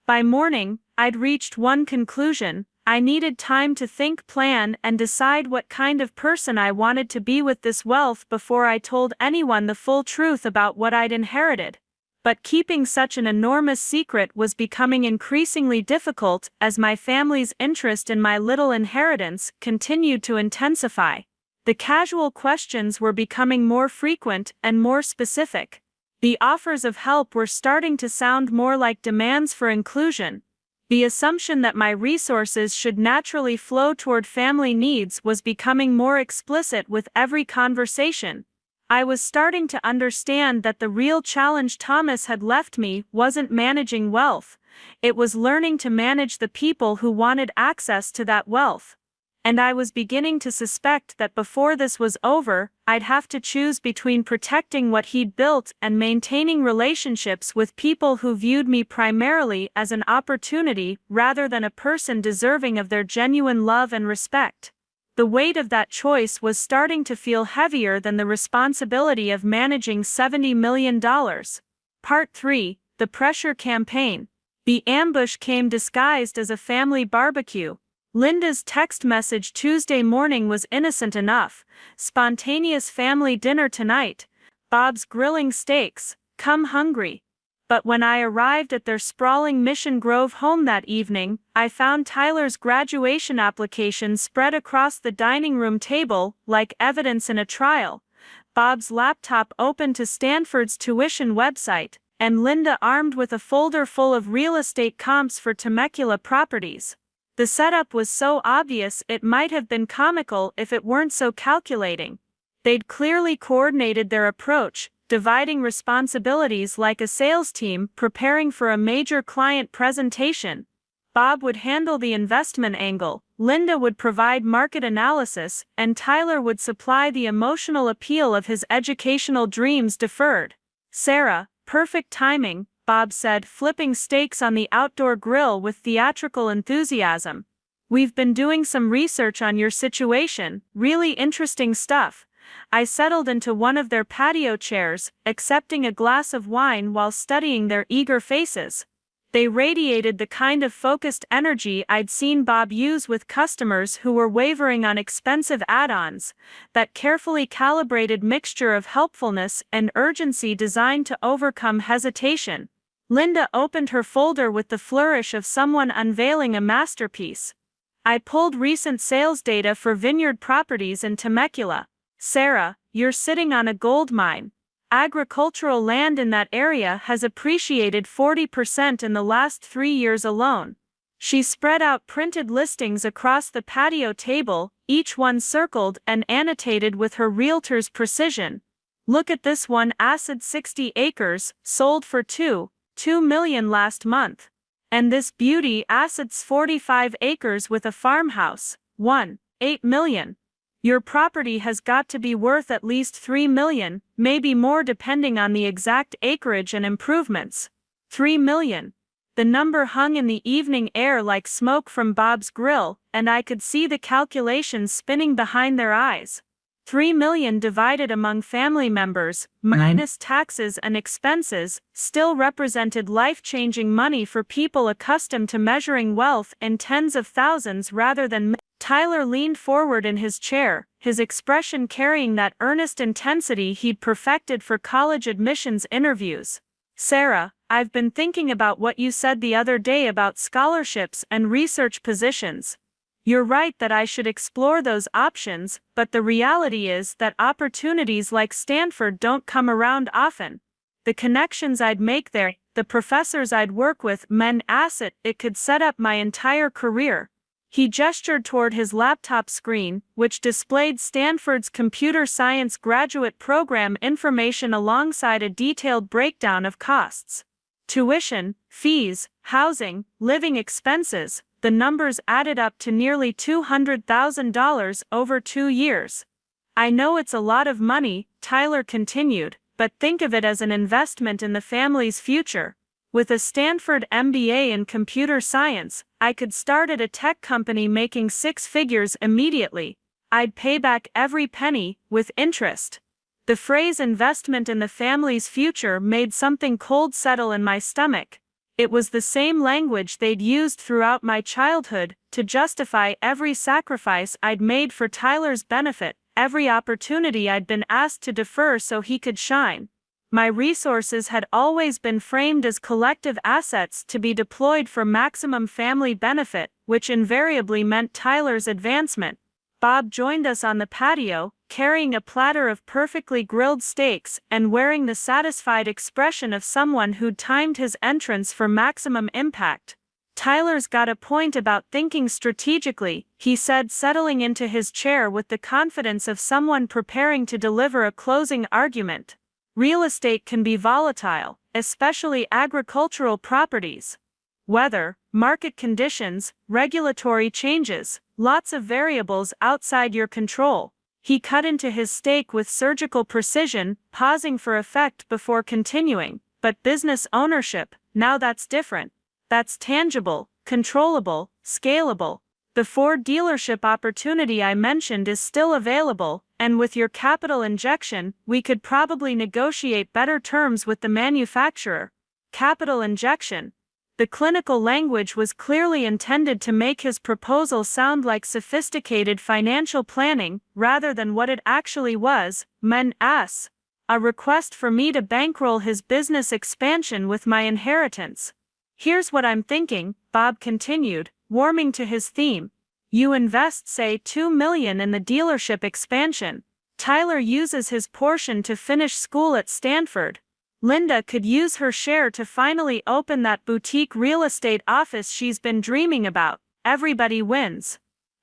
By morning, I'd reached one conclusion: I needed time to think, plan, and decide what kind of person I wanted to be with this wealth before I told anyone the full truth about what I'd inherited. But keeping such an enormous secret was becoming increasingly difficult as my family's interest in my little inheritance continued to intensify. The casual questions were becoming more frequent and more specific. The offers of help were starting to sound more like demands for inclusion. The assumption that my resources should naturally flow toward family needs was becoming more explicit with every conversation. I was starting to understand that the real challenge Thomas had left me wasn't managing wealth, it was learning to manage the people who wanted access to that wealth. And I was beginning to suspect that before this was over, I'd have to choose between protecting what he'd built and maintaining relationships with people who viewed me primarily as an opportunity rather than a person deserving of their genuine love and respect. The weight of that choice was starting to feel heavier than the responsibility of managing $70 million. Part 3: The Pressure Campaign. The ambush came disguised as a family barbecue. Linda's text message Tuesday morning was innocent enough: spontaneous family dinner tonight. Bob's grilling steaks, come hungry. But when I arrived at their sprawling Mission Grove home that evening, I found Tyler's graduation application spread across the dining room table like evidence in a trial, Bob's laptop open to Stanford's tuition website, and Linda armed with a folder full of real estate comps for Temecula properties. The setup was so obvious it might have been comical if it weren't so calculating. They'd clearly coordinated their approach, dividing responsibilities like a sales team preparing for a major client presentation. Bob would handle the investment angle, Linda would provide market analysis, and Tyler would supply the emotional appeal of his educational dreams deferred. Sarah, perfect timing, Bob said, flipping steaks on the outdoor grill with theatrical enthusiasm. We've been doing some research on your situation, really interesting stuff. I settled into one of their patio chairs, accepting a glass of wine while studying their eager faces. They radiated the kind of focused energy I'd seen Bob use with customers who were wavering on expensive add-ons, that carefully calibrated mixture of helpfulness and urgency designed to overcome hesitation. Linda opened her folder with the flourish of someone unveiling a masterpiece. I pulled recent sales data for vineyard properties in Temecula. Sarah, you're sitting on a gold mine. Agricultural land in that area has appreciated 40% in the last 3 years alone. She spread out printed listings across the patio table, each one circled and annotated with her realtor's precision. Look at this one acid 60 acres, sold for 2 million last month. And this beauty acids 45 acres with a farmhouse, 8 million. Your property has got to be worth at least 3 million, maybe more depending on the exact acreage and improvements. 3 million. The number hung in the evening air like smoke from Bob's grill, and I could see the calculations spinning behind their eyes. 3 million divided among family members, minus taxes and expenses, still represented life-changing money for people accustomed to measuring wealth in tens of thousands rather than millions. Tyler leaned forward in his chair, his expression carrying that earnest intensity he'd perfected for college admissions interviews. Sarah, I've been thinking about what you said the other day about scholarships and research positions. You're right that I should explore those options, but the reality is that opportunities like Stanford don't come around often. The connections I'd make there, the professors I'd work with, it could set up my entire career. He gestured toward his laptop screen, which displayed Stanford's computer science graduate program information alongside a detailed breakdown of costs. Tuition, fees, housing, living expenses. The numbers added up to nearly $200,000 over 2 years. I know it's a lot of money, Tyler continued, but think of it as an investment in the family's future. With a Stanford MBA in computer science, I could start at a tech company making 6 figures immediately. I'd pay back every penny, with interest. The phrase investment in the family's future made something cold settle in my stomach. It was the same language they'd used throughout my childhood, to justify every sacrifice I'd made for Tyler's benefit, every opportunity I'd been asked to defer so he could shine. My resources had always been framed as collective assets to be deployed for maximum family benefit, which invariably meant Tyler's advancement. Bob joined us on the patio, carrying a platter of perfectly grilled steaks and wearing the satisfied expression of someone who'd timed his entrance for maximum impact. Tyler's got a point about thinking strategically, he said, settling into his chair with the confidence of someone preparing to deliver a closing argument. Real estate can be volatile, especially agricultural properties. Weather, market conditions, regulatory changes, lots of variables outside your control. He cut into his steak with surgical precision, pausing for effect before continuing. But business ownership, now that's different. That's tangible, controllable, scalable. The Ford dealership opportunity I mentioned is still available, and with your capital injection, we could probably negotiate better terms with the manufacturer. Capital injection. The clinical language was clearly intended to make his proposal sound like sophisticated financial planning, rather than what it actually was, a request for me to bankroll his business expansion with my inheritance. Here's what I'm thinking, Bob continued, warming to his theme. You invest, say, $2 million in the dealership expansion. Tyler uses his portion to finish school at Stanford. Linda could use her share to finally open that boutique real estate office she's been dreaming about. Everybody wins.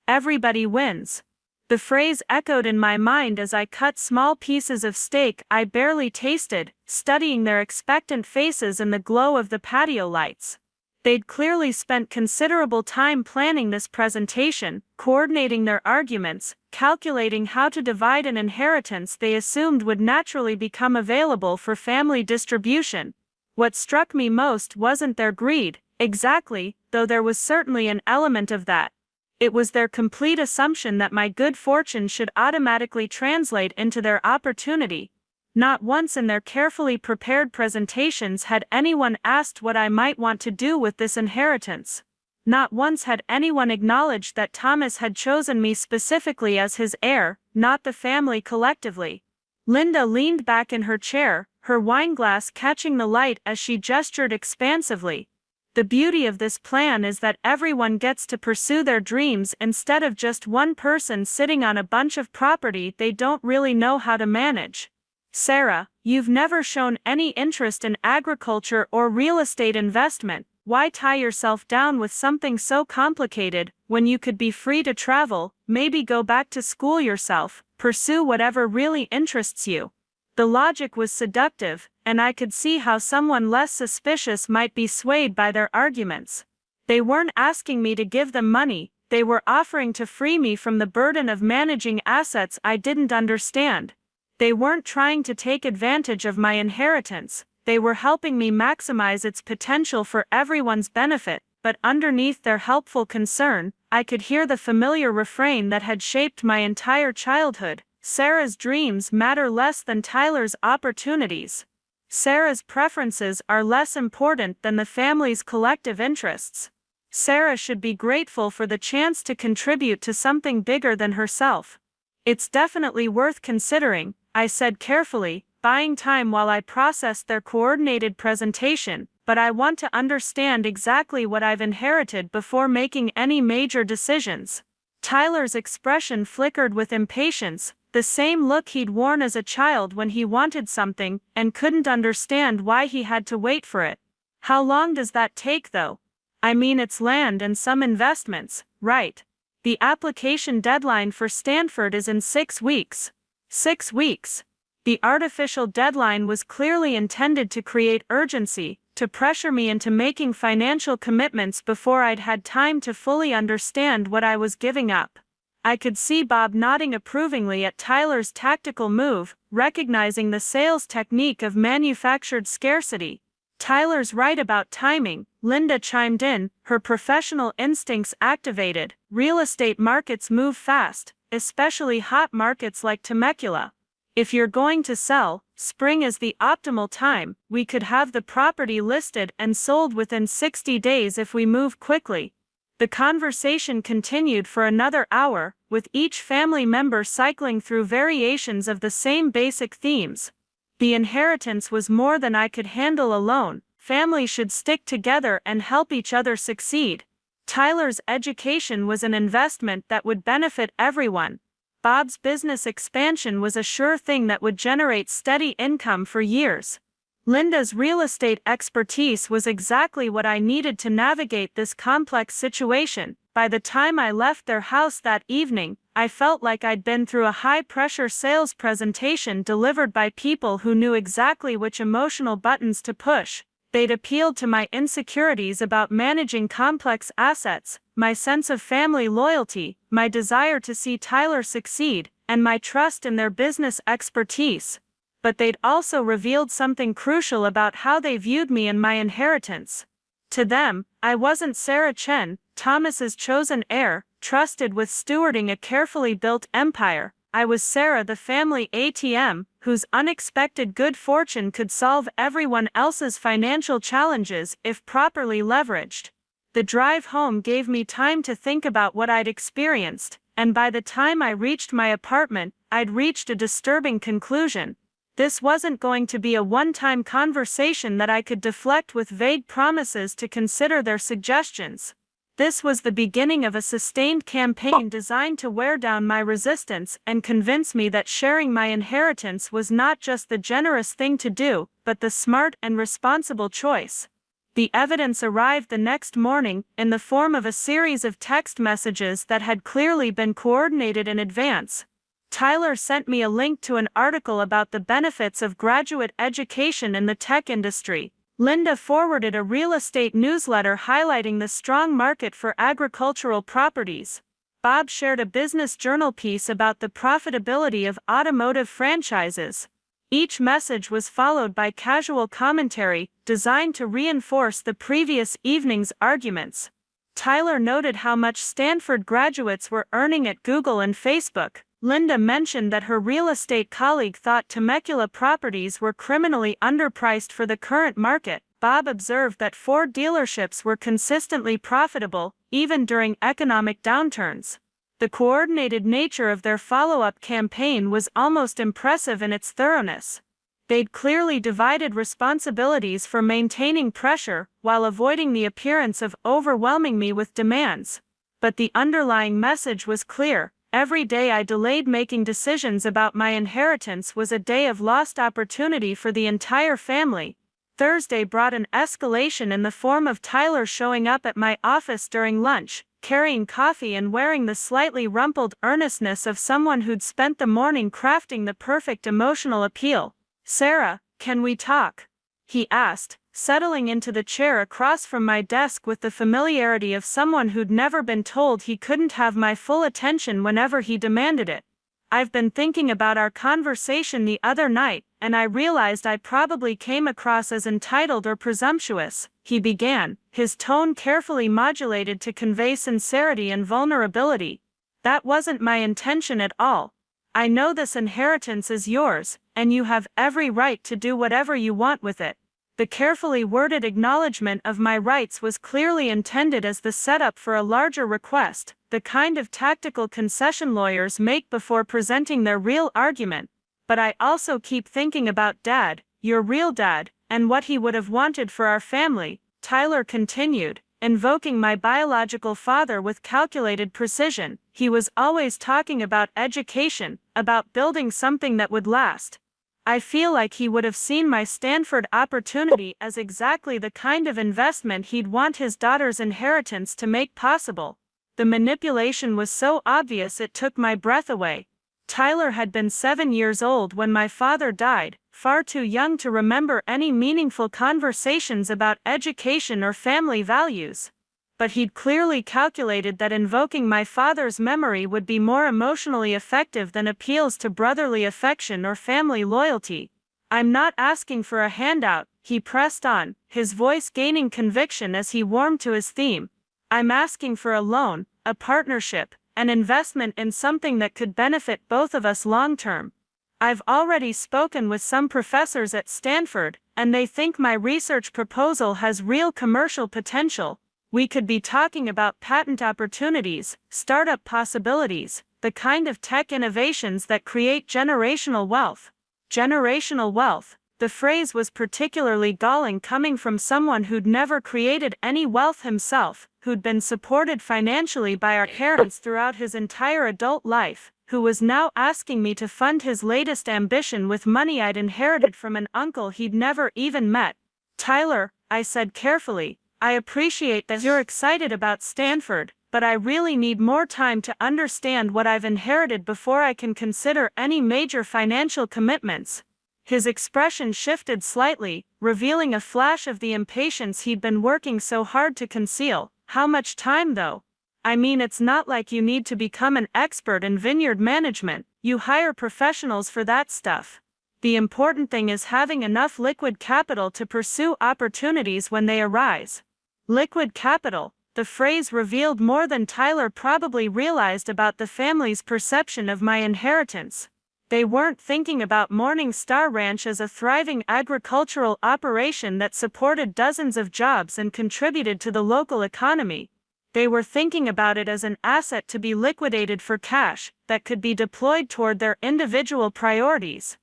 Everybody wins. The phrase echoed in my mind as I cut small pieces of steak I barely tasted, studying their expectant faces in the glow of the patio lights. They'd clearly spent considerable time planning this presentation, coordinating their arguments, calculating how to divide an inheritance they assumed would naturally become available for family distribution. What struck me most wasn't their greed, exactly, though there was certainly an element of that. It was their complete assumption that my good fortune should automatically translate into their opportunity. Not once in their carefully prepared presentations had anyone asked what I might want to do with this inheritance. Not once had anyone acknowledged that Thomas had chosen me specifically as his heir, not the family collectively. Linda leaned back in her chair, her wineglass catching the light as she gestured expansively. The beauty of this plan is that everyone gets to pursue their dreams instead of just one person sitting on a bunch of property they don't really know how to manage. Sarah, you've never shown any interest in agriculture or real estate investment. Why tie yourself down with something so complicated, when you could be free to travel, maybe go back to school yourself, pursue whatever really interests you? The logic was seductive, and I could see how someone less suspicious might be swayed by their arguments. They weren't asking me to give them money, they were offering to free me from the burden of managing assets I didn't understand. They weren't trying to take advantage of my inheritance, they were helping me maximize its potential for everyone's benefit, but underneath their helpful concern, I could hear the familiar refrain that had shaped my entire childhood: Sarah's dreams matter less than Tyler's opportunities. Sarah's preferences are less important than the family's collective interests. Sarah should be grateful for the chance to contribute to something bigger than herself. It's definitely worth considering, I said carefully, buying time while I processed their coordinated presentation, but I want to understand exactly what I've inherited before making any major decisions. Tyler's expression flickered with impatience, the same look he'd worn as a child when he wanted something and couldn't understand why he had to wait for it. How long does that take though? I mean, it's land and some investments, right? The application deadline for Stanford is in 6 weeks. 6 weeks. The artificial deadline was clearly intended to create urgency, to pressure me into making financial commitments before I'd had time to fully understand what I was giving up. I could see Bob nodding approvingly at Tyler's tactical move, recognizing the sales technique of manufactured scarcity. Tyler's right about timing, Linda chimed in, her professional instincts activated. Real estate markets move fast, especially hot markets like Temecula. If you're going to sell, spring is the optimal time. We could have the property listed and sold within 60 days if we move quickly. The conversation continued for another hour, with each family member cycling through variations of the same basic themes. The inheritance was more than I could handle alone. Families should stick together and help each other succeed. Tyler's education was an investment that would benefit everyone. Bob's business expansion was a sure thing that would generate steady income for years. Linda's real estate expertise was exactly what I needed to navigate this complex situation. By the time I left their house that evening, I felt like I'd been through a high-pressure sales presentation delivered by people who knew exactly which emotional buttons to push. They'd appealed to my insecurities about managing complex assets, my sense of family loyalty, my desire to see Tyler succeed, and my trust in their business expertise. But they'd also revealed something crucial about how they viewed me and my inheritance. To them, I wasn't Sarah Chen, Thomas's chosen heir, trusted with stewarding a carefully built empire. I was Sarah, the family ATM, whose unexpected good fortune could solve everyone else's financial challenges if properly leveraged. The drive home gave me time to think about what I'd experienced, and by the time I reached my apartment, I'd reached a disturbing conclusion. This wasn't going to be a one-time conversation that I could deflect with vague promises to consider their suggestions. This was the beginning of a sustained campaign designed to wear down my resistance and convince me that sharing my inheritance was not just the generous thing to do, but the smart and responsible choice. The evidence arrived the next morning, in the form of a series of text messages that had clearly been coordinated in advance. Tyler sent me a link to an article about the benefits of graduate education in the tech industry. Linda forwarded a real estate newsletter highlighting the strong market for agricultural properties. Bob shared a business journal piece about the profitability of automotive franchises. Each message was followed by casual commentary, designed to reinforce the previous evening's arguments. Tyler noted how much Stanford graduates were earning at Google and Facebook. Linda mentioned that her real estate colleague thought Temecula properties were criminally underpriced for the current market. Bob observed that Ford dealerships were consistently profitable, even during economic downturns. The coordinated nature of their follow-up campaign was almost impressive in its thoroughness. They'd clearly divided responsibilities for maintaining pressure, while avoiding the appearance of overwhelming me with demands. But the underlying message was clear. Every day I delayed making decisions about my inheritance was a day of lost opportunity for the entire family. Thursday brought an escalation in the form of Tyler showing up at my office during lunch, carrying coffee and wearing the slightly rumpled earnestness of someone who'd spent the morning crafting the perfect emotional appeal. Sarah, can we talk? He asked, settling into the chair across from my desk with the familiarity of someone who'd never been told he couldn't have my full attention whenever he demanded it. I've been thinking about our conversation the other night, and I realized I probably came across as entitled or presumptuous, he began, his tone carefully modulated to convey sincerity and vulnerability. That wasn't my intention at all. I know this inheritance is yours, and you have every right to do whatever you want with it. The carefully worded acknowledgement of my rights was clearly intended as the setup for a larger request, the kind of tactical concession lawyers make before presenting their real argument. But I also keep thinking about Dad, your real dad, and what he would have wanted for our family, Tyler continued, invoking my biological father with calculated precision. He was always talking about education, about building something that would last. I feel like he would have seen my Stanford opportunity as exactly the kind of investment he'd want his daughter's inheritance to make possible. The manipulation was so obvious it took my breath away. Tyler had been 7 years old when my father died, far too young to remember any meaningful conversations about education or family values. But he'd clearly calculated that invoking my father's memory would be more emotionally effective than appeals to brotherly affection or family loyalty. I'm not asking for a handout, he pressed on, his voice gaining conviction as he warmed to his theme. I'm asking for a loan, a partnership, an investment in something that could benefit both of us long-term. I've already spoken with some professors at Stanford, and they think my research proposal has real commercial potential. We could be talking about patent opportunities, startup possibilities, the kind of tech innovations that create generational wealth. Generational wealth. The phrase was particularly galling coming from someone who'd never created any wealth himself, who'd been supported financially by our parents throughout his entire adult life, who was now asking me to fund his latest ambition with money I'd inherited from an uncle he'd never even met. Tyler, I said carefully, I appreciate that you're excited about Stanford, but I really need more time to understand what I've inherited before I can consider any major financial commitments. His expression shifted slightly, revealing a flash of the impatience he'd been working so hard to conceal. How much time though? I mean, it's not like you need to become an expert in vineyard management, you hire professionals for that stuff. The important thing is having enough liquid capital to pursue opportunities when they arise. Liquid capital, the phrase revealed more than Tyler probably realized about the family's perception of my inheritance. They weren't thinking about Morning Star Ranch as a thriving agricultural operation that supported dozens of jobs and contributed to the local economy. They were thinking about it as an asset to be liquidated for cash that could be deployed toward their individual priorities.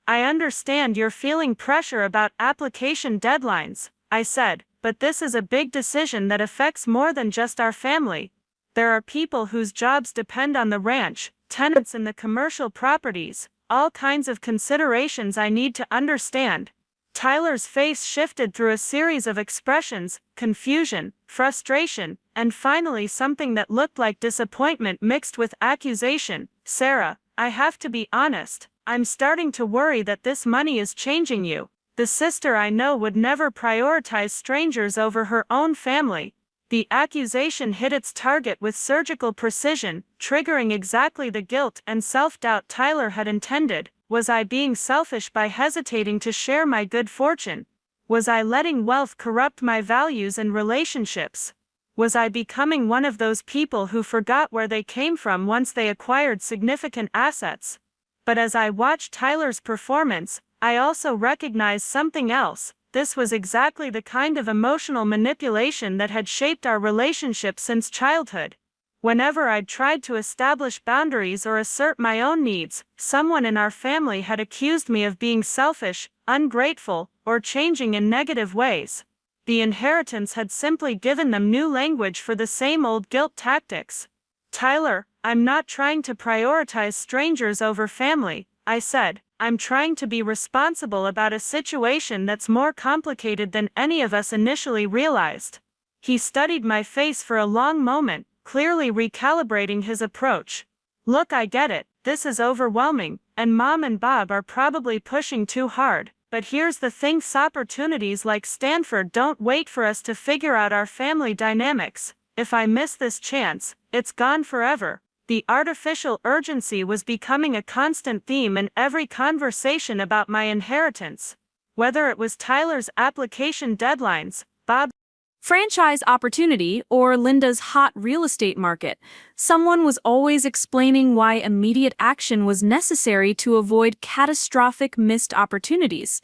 I understand you're feeling pressure about application deadlines, I said, but this is a big decision that affects more than just our family. There are people whose jobs depend on the ranch, tenants in the commercial properties, all kinds of considerations I need to understand. Tyler's face shifted through a series of expressions, confusion, frustration, and finally something that looked like disappointment mixed with accusation. Sarah, I have to be honest, I'm starting to worry that this money is changing you. The sister I know would never prioritize strangers over her own family. The accusation hit its target with surgical precision, triggering exactly the guilt and self-doubt Tyler had intended. Was I being selfish by hesitating to share my good fortune? Was I letting wealth corrupt my values and relationships? Was I becoming one of those people who forgot where they came from once they acquired significant assets? But as I watched Tyler's performance, I also recognized something else. This was exactly the kind of emotional manipulation that had shaped our relationship since childhood. Whenever I'd tried to establish boundaries or assert my own needs, someone in our family had accused me of being selfish, ungrateful, or changing in negative ways. The inheritance had simply given them new language for the same old guilt tactics. Tyler, I'm not trying to prioritize strangers over family, I said. I'm trying to be responsible about a situation that's more complicated than any of us initially realized. He studied my face for a long moment, clearly recalibrating his approach. Look, I get it, this is overwhelming, and Mom and Bob are probably pushing too hard. But here's the thing, opportunities like Stanford don't wait for us to figure out our family dynamics. If I miss this chance, it's gone forever. The artificial urgency was becoming a constant theme in every conversation about my inheritance. Whether it was Tyler's application deadlines, Bob's franchise opportunity, or Linda's hot real estate market, someone was always explaining why immediate action was necessary to avoid catastrophic missed opportunities.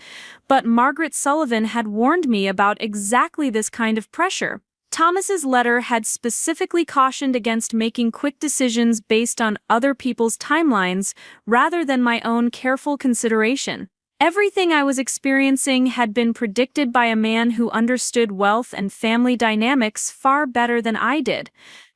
But Margaret Sullivan had warned me about exactly this kind of pressure. Thomas's letter had specifically cautioned against making quick decisions based on other people's timelines rather than my own careful consideration. Everything I was experiencing had been predicted by a man who understood wealth and family dynamics far better than I did.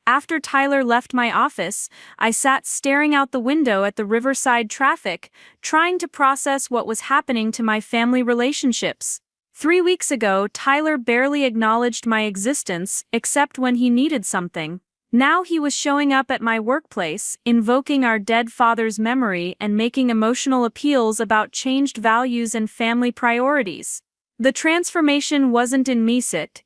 After Tyler left my office, I sat staring out the window at the riverside traffic, trying to process what was happening to my family relationships. 3 weeks ago, Tyler barely acknowledged my existence except when he needed something. Now he was showing up at my workplace, invoking our dead father's memory and making emotional appeals about changed values and family priorities. The transformation wasn't in me,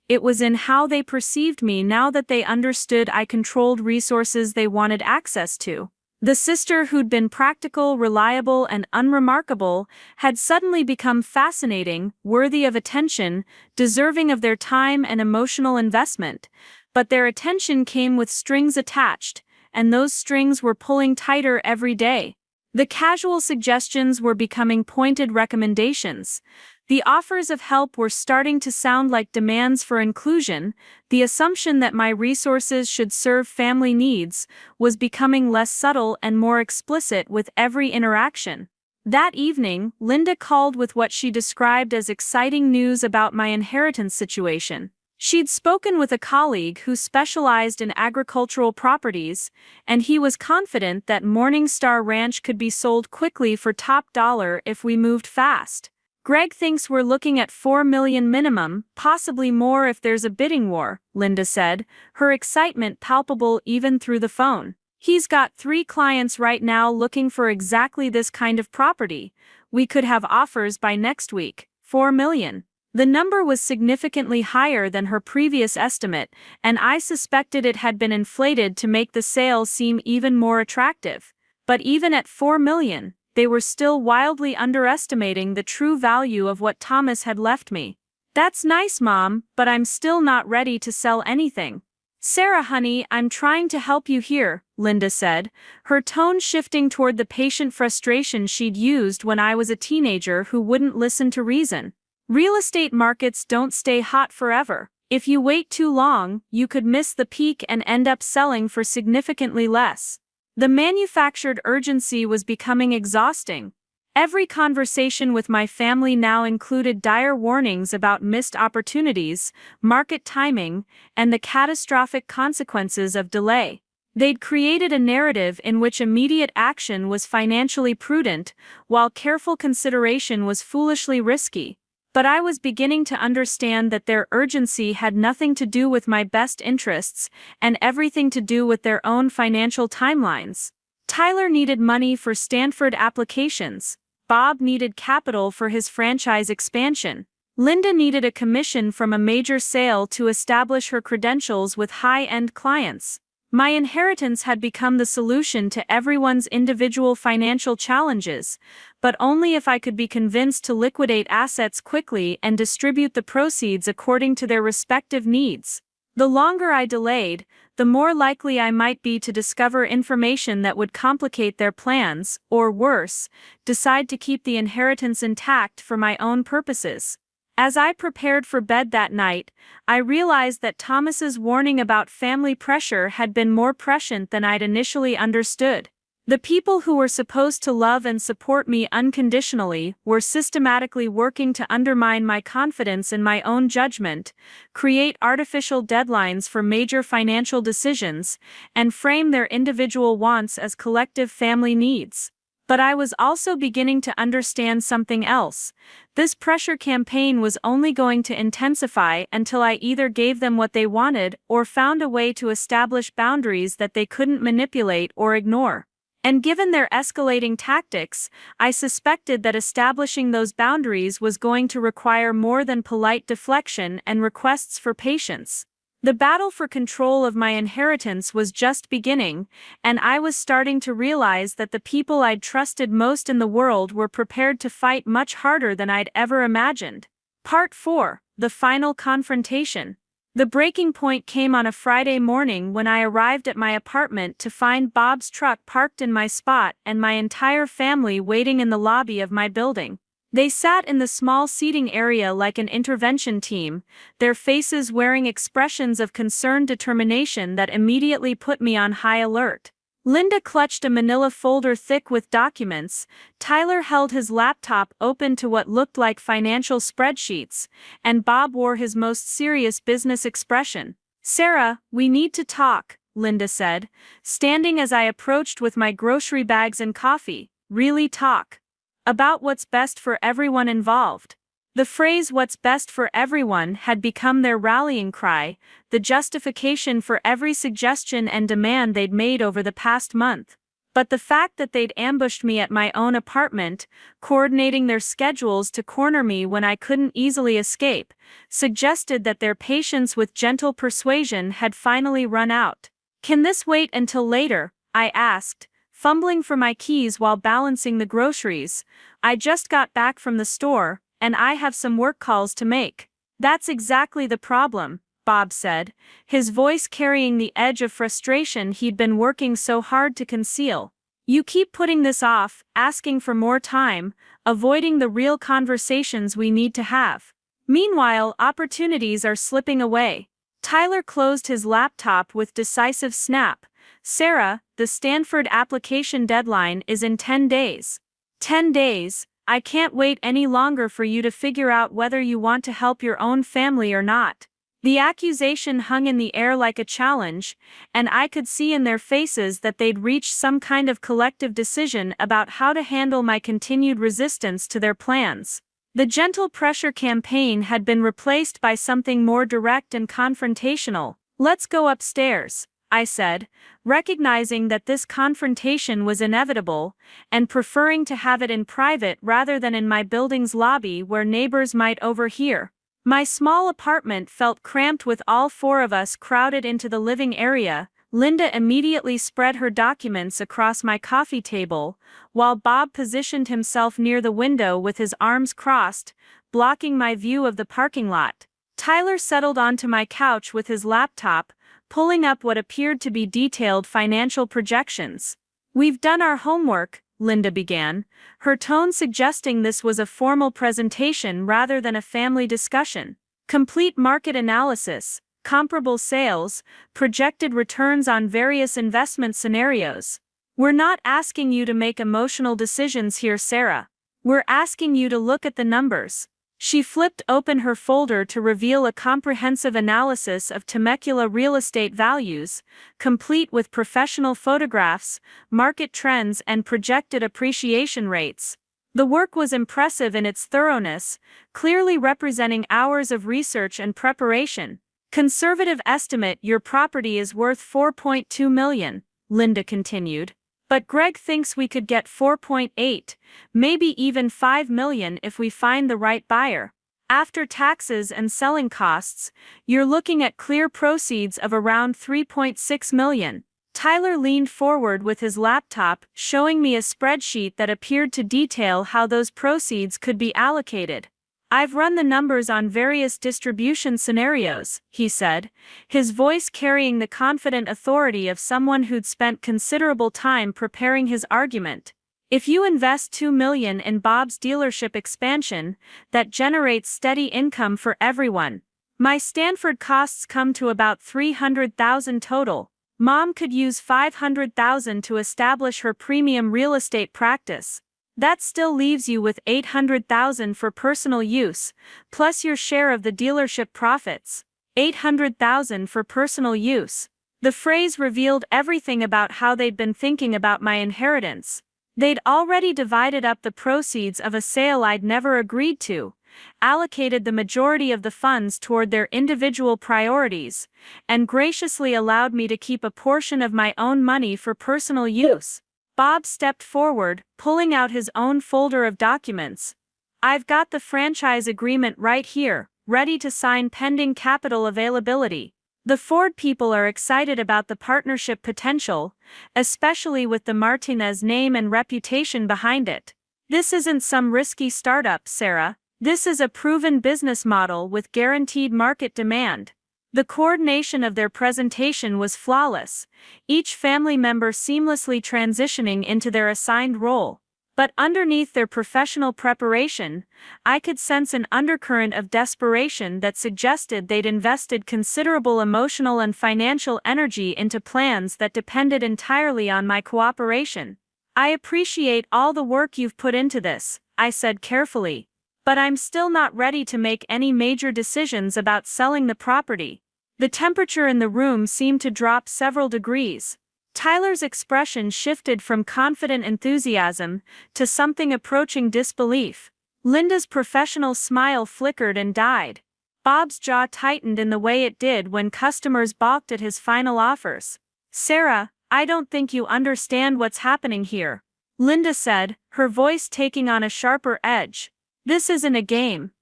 it was in how they perceived me now that they understood I controlled resources they wanted access to. The sister who'd been practical, reliable, and unremarkable had suddenly become fascinating, worthy of attention, deserving of their time and emotional investment. But their attention came with strings attached, and those strings were pulling tighter every day. The casual suggestions were becoming pointed recommendations. The offers of help were starting to sound like demands for inclusion. The assumption that my resources should serve family needs was becoming less subtle and more explicit with every interaction. That evening, Linda called with what she described as exciting news about my inheritance situation. She'd spoken with a colleague who specialized in agricultural properties, and he was confident that Morningstar Ranch could be sold quickly for top dollar if we moved fast. Greg thinks we're looking at $4 million minimum, possibly more if there's a bidding war, Linda said, her excitement palpable even through the phone. He's got 3 clients right now looking for exactly this kind of property. We could have offers by next week. $4 million. The number was significantly higher than her previous estimate, and I suspected it had been inflated to make the sale seem even more attractive. But even at $4 million, they were still wildly underestimating the true value of what Thomas had left me. That's nice, Mom, but I'm still not ready to sell anything. Sarah, honey, I'm trying to help you here, Linda said, her tone shifting toward the patient frustration she'd used when I was a teenager who wouldn't listen to reason. Real estate markets don't stay hot forever. If you wait too long, you could miss the peak and end up selling for significantly less. The manufactured urgency was becoming exhausting. Every conversation with my family now included dire warnings about missed opportunities, market timing, and the catastrophic consequences of delay. They'd created a narrative in which immediate action was financially prudent, while careful consideration was foolishly risky. But I was beginning to understand that their urgency had nothing to do with my best interests and everything to do with their own financial timelines. Tyler needed money for Stanford applications. Bob needed capital for his franchise expansion. Linda needed a commission from a major sale to establish her credentials with high-end clients. My inheritance had become the solution to everyone's individual financial challenges, but only if I could be convinced to liquidate assets quickly and distribute the proceeds according to their respective needs. The longer I delayed, the more likely I might be to discover information that would complicate their plans, or worse, decide to keep the inheritance intact for my own purposes. As I prepared for bed that night, I realized that Thomas's warning about family pressure had been more prescient than I'd initially understood. The people who were supposed to love and support me unconditionally were systematically working to undermine my confidence in my own judgment, create artificial deadlines for major financial decisions, and frame their individual wants as collective family needs. But I was also beginning to understand something else. This pressure campaign was only going to intensify until I either gave them what they wanted or found a way to establish boundaries that they couldn't manipulate or ignore. And given their escalating tactics, I suspected that establishing those boundaries was going to require more than polite deflection and requests for patience. The battle for control of my inheritance was just beginning, and I was starting to realize that the people I'd trusted most in the world were prepared to fight much harder than I'd ever imagined. Part 4: The Final Confrontation. The breaking point came on a Friday morning when I arrived at my apartment to find Bob's truck parked in my spot and my entire family waiting in the lobby of my building. They sat in the small seating area like an intervention team, their faces wearing expressions of concerned determination that immediately put me on high alert. Linda clutched a manila folder thick with documents, Tyler held his laptop open to what looked like financial spreadsheets, and Bob wore his most serious business expression. "Sarah, we need to talk," Linda said, standing as I approached with my grocery bags and coffee. "Really talk. About what's best for everyone involved." The phrase "what's best for everyone" had become their rallying cry, the justification for every suggestion and demand they'd made over the past month. But the fact that they'd ambushed me at my own apartment, coordinating their schedules to corner me when I couldn't easily escape, suggested that their patience with gentle persuasion had finally run out. "Can this wait until later?" I asked, fumbling for my keys while balancing the groceries. "I just got back from the store, and I have some work calls to make." "That's exactly the problem," Bob said, his voice carrying the edge of frustration he'd been working so hard to conceal. "You keep putting this off, asking for more time, avoiding the real conversations we need to have. Meanwhile, opportunities are slipping away." Tyler closed his laptop with decisive snap. "Sarah, the Stanford application deadline is in 10 days. 10 days? I can't wait any longer for you to figure out whether you want to help your own family or not." The accusation hung in the air like a challenge, and I could see in their faces that they'd reached some kind of collective decision about how to handle my continued resistance to their plans. The gentle pressure campaign had been replaced by something more direct and confrontational. "Let's go upstairs," I said, recognizing that this confrontation was inevitable, and preferring to have it in private rather than in my building's lobby where neighbors might overhear. My small apartment felt cramped with all four of us crowded into the living area. Linda immediately spread her documents across my coffee table, while Bob positioned himself near the window with his arms crossed, blocking my view of the parking lot. Tyler settled onto my couch with his laptop, pulling up what appeared to be detailed financial projections. "We've done our homework," Linda began, her tone suggesting this was a formal presentation rather than a family discussion. "Complete market analysis, comparable sales, projected returns on various investment scenarios. We're not asking you to make emotional decisions here, Sarah. We're asking you to look at the numbers." She flipped open her folder to reveal a comprehensive analysis of Temecula real estate values, complete with professional photographs, market trends, and projected appreciation rates. The work was impressive in its thoroughness, clearly representing hours of research and preparation. "Conservative estimate: your property is worth $4.2 million, Linda continued. "But Greg thinks we could get 4.8, maybe even 5 million if we find the right buyer. After taxes and selling costs, you're looking at clear proceeds of around 3.6 million. Tyler leaned forward with his laptop, showing me a spreadsheet that appeared to detail how those proceeds could be allocated. "I've run the numbers on various distribution scenarios," he said, his voice carrying the confident authority of someone who'd spent considerable time preparing his argument. "If you invest $2 million in Bob's dealership expansion, that generates steady income for everyone. My Stanford costs come to about $300,000 total. Mom could use $500,000 to establish her premium real estate practice. That still leaves you with $800,000 for personal use, plus your share of the dealership profits. $800,000 for personal use." The phrase revealed everything about how they'd been thinking about my inheritance. They'd already divided up the proceeds of a sale I'd never agreed to, allocated the majority of the funds toward their individual priorities, and graciously allowed me to keep a portion of my own money for personal use. Bob stepped forward, pulling out his own folder of documents. I've got the franchise agreement right here, ready to sign pending capital availability. The Ford people are excited about the partnership potential, especially with the Martinez name and reputation behind it. This isn't some risky startup, Sarah. This is a proven business model with guaranteed market demand. The coordination of their presentation was flawless, each family member seamlessly transitioning into their assigned role. But underneath their professional preparation, I could sense an undercurrent of desperation that suggested they'd invested considerable emotional and financial energy into plans that depended entirely on my cooperation. I appreciate all the work you've put into this, I said carefully. But I'm still not ready to make any major decisions about selling the property. The temperature in the room seemed to drop several degrees. Tyler's expression shifted from confident enthusiasm to something approaching disbelief. Linda's professional smile flickered and died. Bob's jaw tightened in the way it did when customers balked at his final offers. Sarah, I don't think you understand what's happening here, Linda said, her voice taking on a sharper edge. This isn't a game.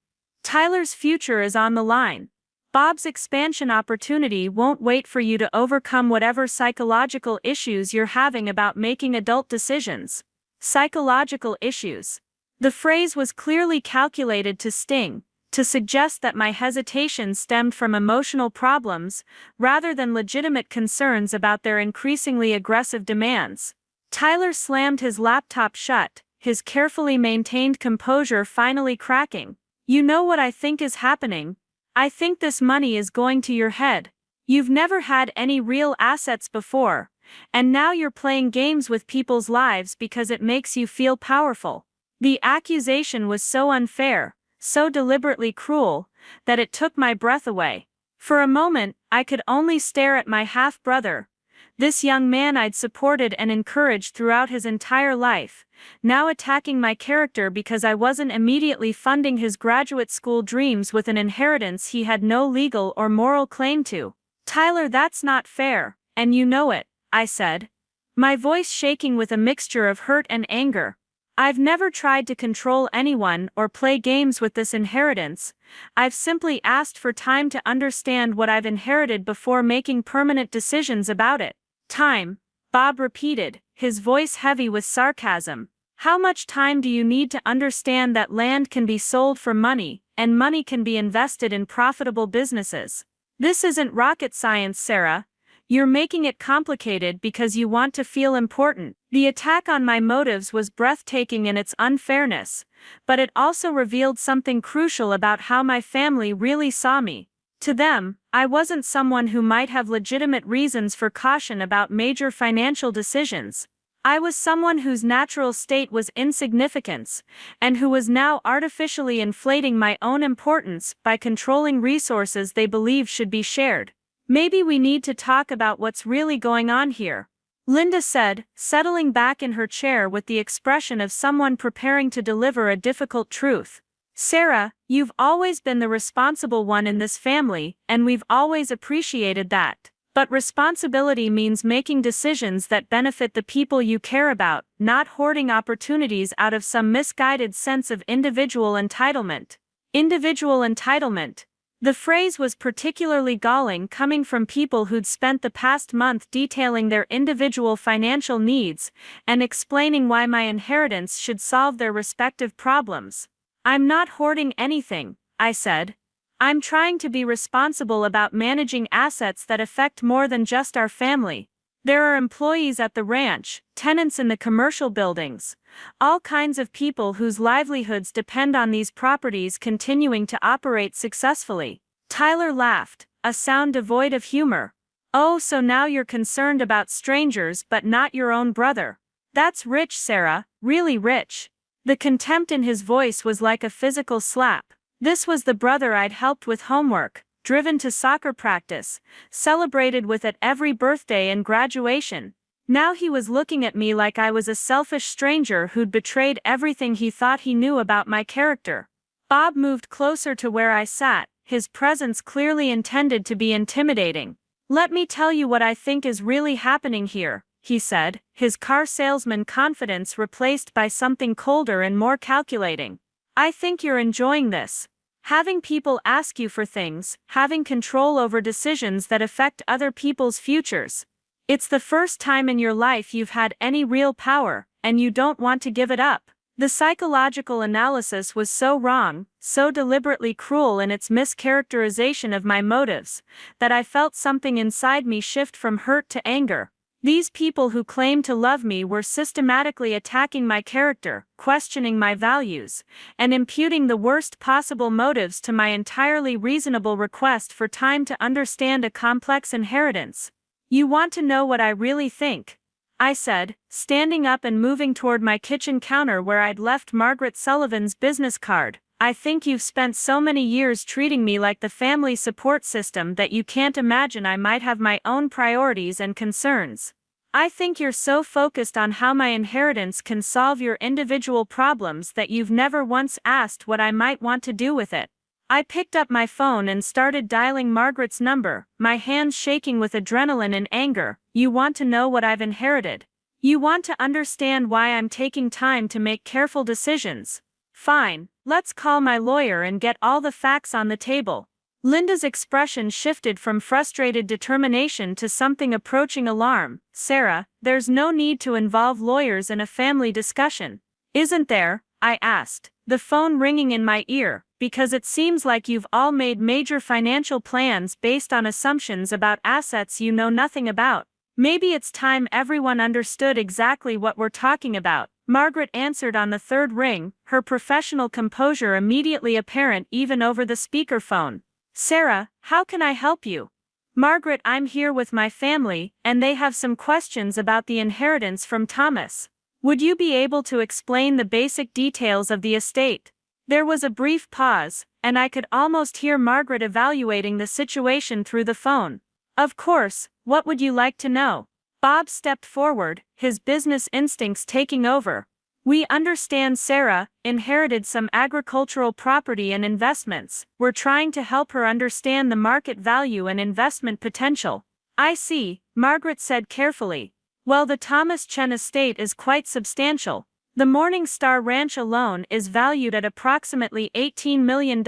Tyler's future is on the line. Bob's expansion opportunity won't wait for you to overcome whatever psychological issues you're having about making adult decisions. Psychological issues. The phrase was clearly calculated to sting, to suggest that my hesitation stemmed from emotional problems, rather than legitimate concerns about their increasingly aggressive demands. Tyler slammed his laptop shut, his carefully maintained composure finally cracking. You know what I think is happening? I think this money is going to your head. You've never had any real assets before, and now you're playing games with people's lives because it makes you feel powerful. The accusation was so unfair, so deliberately cruel, that it took my breath away. For a moment, I could only stare at my half-brother, this young man I'd supported and encouraged throughout his entire life, now attacking my character because I wasn't immediately funding his graduate school dreams with an inheritance he had no legal or moral claim to. Tyler, that's not fair, and you know it, I said, my voice shaking with a mixture of hurt and anger. I've never tried to control anyone or play games with this inheritance. I've simply asked for time to understand what I've inherited before making permanent decisions about it. Time, Bob repeated, his voice heavy with sarcasm. How much time do you need to understand that land can be sold for money, and money can be invested in profitable businesses? This isn't rocket science, Sarah. You're making it complicated because you want to feel important. The attack on my motives was breathtaking in its unfairness, but it also revealed something crucial about how my family really saw me. To them, I wasn't someone who might have legitimate reasons for caution about major financial decisions. I was someone whose natural state was insignificance, and who was now artificially inflating my own importance by controlling resources they believed should be shared. Maybe we need to talk about what's really going on here, Linda said, settling back in her chair with the expression of someone preparing to deliver a difficult truth. Sarah, you've always been the responsible one in this family, and we've always appreciated that. But responsibility means making decisions that benefit the people you care about, not hoarding opportunities out of some misguided sense of individual entitlement. Individual entitlement. The phrase was particularly galling coming from people who'd spent the past month detailing their individual financial needs and explaining why my inheritance should solve their respective problems. I'm not hoarding anything, I said. I'm trying to be responsible about managing assets that affect more than just our family. There are employees at the ranch, tenants in the commercial buildings, all kinds of people whose livelihoods depend on these properties continuing to operate successfully. Tyler laughed, a sound devoid of humor. Oh, so now you're concerned about strangers but not your own brother. That's rich, Sarah, really rich. The contempt in his voice was like a physical slap. This was the brother I'd helped with homework, driven to soccer practice, celebrated with at every birthday and graduation. Now he was looking at me like I was a selfish stranger who'd betrayed everything he thought he knew about my character. Bob moved closer to where I sat, his presence clearly intended to be intimidating. Let me tell you what I think is really happening here, he said, his car salesman confidence replaced by something colder and more calculating. I think you're enjoying this. Having people ask you for things, having control over decisions that affect other people's futures. It's the first time in your life you've had any real power, and you don't want to give it up. The psychological analysis was so wrong, so deliberately cruel in its mischaracterization of my motives, that I felt something inside me shift from hurt to anger. These people who claimed to love me were systematically attacking my character, questioning my values, and imputing the worst possible motives to my entirely reasonable request for time to understand a complex inheritance. You want to know what I really think? I said, standing up and moving toward my kitchen counter where I'd left Margaret Sullivan's business card. I think you've spent so many years treating me like the family support system that you can't imagine I might have my own priorities and concerns. I think you're so focused on how my inheritance can solve your individual problems that you've never once asked what I might want to do with it. I picked up my phone and started dialing Margaret's number, my hands shaking with adrenaline and anger. You want to know what I've inherited? You want to understand why I'm taking time to make careful decisions? Fine, let's call my lawyer and get all the facts on the table. Linda's expression shifted from frustrated determination to something approaching alarm. Sarah, there's no need to involve lawyers in a family discussion. Isn't there? I asked, the phone ringing in my ear, because it seems like you've all made major financial plans based on assumptions about assets you know nothing about. Maybe it's time everyone understood exactly what we're talking about. Margaret answered on the third ring, her professional composure immediately apparent even over the speakerphone. Sarah, how can I help you? Margaret, I'm here with my family, and they have some questions about the inheritance from Thomas. Would you be able to explain the basic details of the estate? There was a brief pause, and I could almost hear Margaret evaluating the situation through the phone. Of course, what would you like to know? Bob stepped forward, his business instincts taking over. We understand Sarah inherited some agricultural property and investments. We're trying to help her understand the market value and investment potential. I see, Margaret said carefully. Well, the Thomas Chen estate is quite substantial. The Morning Star Ranch alone is valued at approximately $18 million,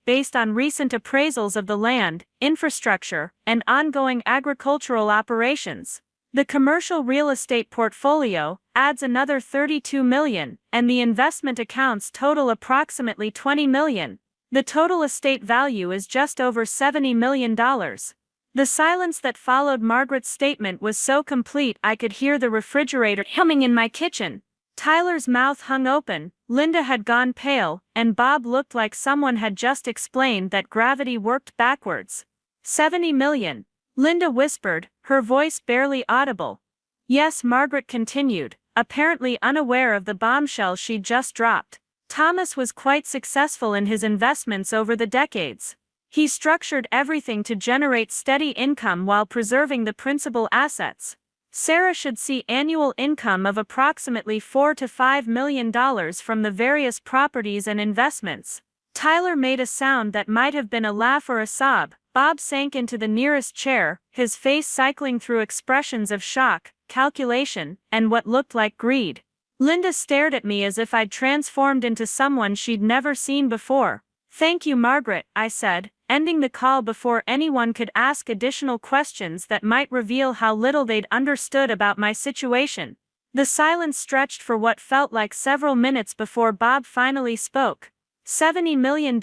based on recent appraisals of the land, infrastructure, and ongoing agricultural operations. The commercial real estate portfolio adds another $32 million, and the investment accounts total approximately $20 million. The total estate value is just over $70 million. The silence that followed Margaret's statement was so complete I could hear the refrigerator humming in my kitchen. Tyler's mouth hung open, Linda had gone pale, and Bob looked like someone had just explained that gravity worked backwards. $70 million. Linda whispered, her voice barely audible. Yes, Margaret continued, apparently unaware of the bombshell she'd just dropped. Thomas was quite successful in his investments over the decades. He structured everything to generate steady income while preserving the principal assets. Sarah should see annual income of approximately $4 to $5 million from the various properties and investments. Tyler made a sound that might have been a laugh or a sob. Bob sank into the nearest chair, his face cycling through expressions of shock, calculation, and what looked like greed. Linda stared at me as if I'd transformed into someone she'd never seen before. Thank you, Margaret, I said, ending the call before anyone could ask additional questions that might reveal how little they'd understood about my situation. The silence stretched for what felt like several minutes before Bob finally spoke. $70 million,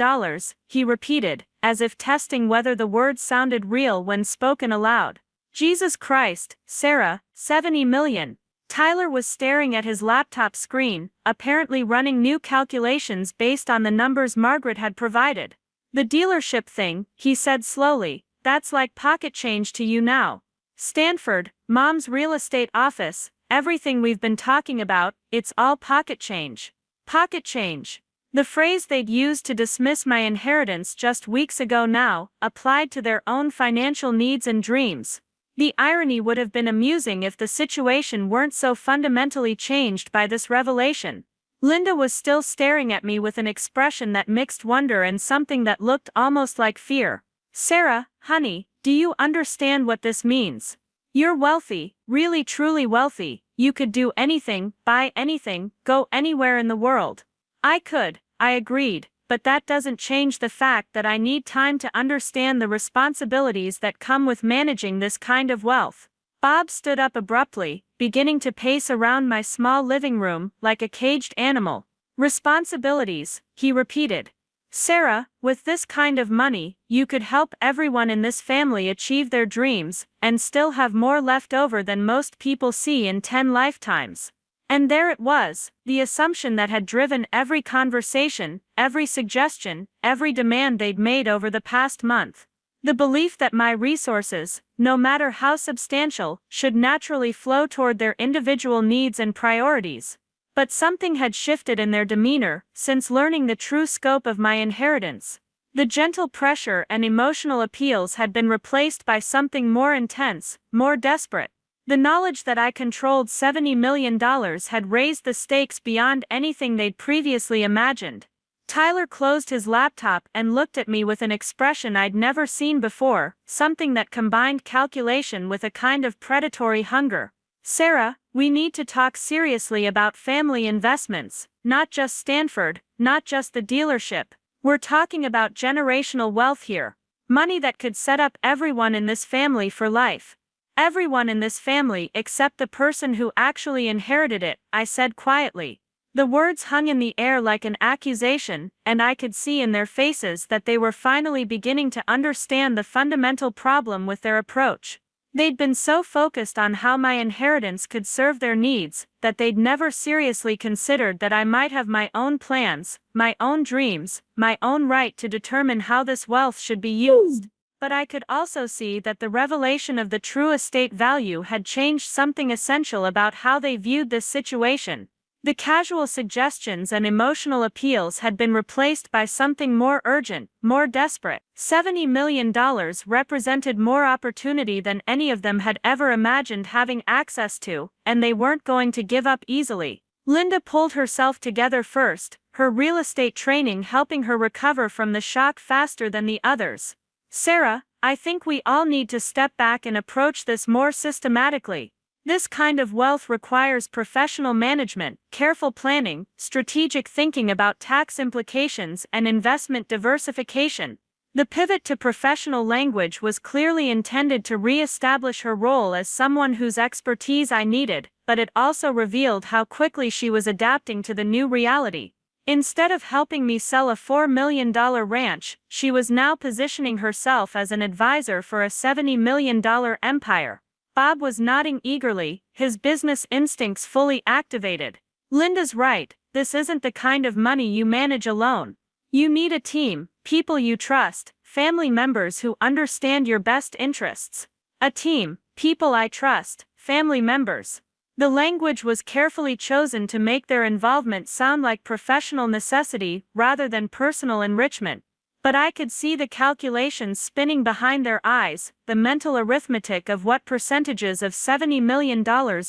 he repeated, as if testing whether the words sounded real when spoken aloud. Jesus Christ, Sarah, $70 million. Tyler was staring at his laptop screen, apparently running new calculations based on the numbers Margaret had provided. The dealership thing, he said slowly, that's like pocket change to you now. Stanford, Mom's real estate office, everything we've been talking about, it's all pocket change. Pocket change. The phrase they'd used to dismiss my inheritance just weeks ago now applied to their own financial needs and dreams. The irony would have been amusing if the situation weren't so fundamentally changed by this revelation. Linda was still staring at me with an expression that mixed wonder and something that looked almost like fear. Sarah, honey, do you understand what this means? You're wealthy, really truly wealthy. You could do anything, buy anything, go anywhere in the world. I could, I agreed, but that doesn't change the fact that I need time to understand the responsibilities that come with managing this kind of wealth. Bob stood up abruptly, beginning to pace around my small living room like a caged animal. Responsibilities, he repeated. Sarah, with this kind of money, you could help everyone in this family achieve their dreams, and still have more left over than most people see in 10 lifetimes. And there it was, the assumption that had driven every conversation, every suggestion, every demand they'd made over the past month. The belief that my resources, no matter how substantial, should naturally flow toward their individual needs and priorities. But something had shifted in their demeanor since learning the true scope of my inheritance. The gentle pressure and emotional appeals had been replaced by something more intense, more desperate. The knowledge that I controlled $70 million had raised the stakes beyond anything they'd previously imagined. Tyler closed his laptop and looked at me with an expression I'd never seen before, something that combined calculation with a kind of predatory hunger. Sarah, we need to talk seriously about family investments, not just Stanford, not just the dealership. We're talking about generational wealth here. Money that could set up everyone in this family for life. Everyone in this family except the person who actually inherited it, I said quietly. The words hung in the air like an accusation, and I could see in their faces that they were finally beginning to understand the fundamental problem with their approach. They'd been so focused on how my inheritance could serve their needs, that they'd never seriously considered that I might have my own plans, my own dreams, my own right to determine how this wealth should be used. But I could also see that the revelation of the true estate value had changed something essential about how they viewed this situation. The casual suggestions and emotional appeals had been replaced by something more urgent, more desperate. $70 million represented more opportunity than any of them had ever imagined having access to, and they weren't going to give up easily. Linda pulled herself together first, her real estate training helping her recover from the shock faster than the others. Sarah, I think we all need to step back and approach this more systematically. This kind of wealth requires professional management, careful planning, strategic thinking about tax implications, and investment diversification. The pivot to professional language was clearly intended to re-establish her role as someone whose expertise I needed, but it also revealed how quickly she was adapting to the new reality. Instead of helping me sell a $4 million ranch, she was now positioning herself as an advisor for a $70 million empire. Bob was nodding eagerly, his business instincts fully activated. Linda's right, this isn't the kind of money you manage alone. You need a team, people you trust, family members who understand your best interests. A team, people I trust, family members. The language was carefully chosen to make their involvement sound like professional necessity rather than personal enrichment. But I could see the calculations spinning behind their eyes, the mental arithmetic of what percentages of $70 million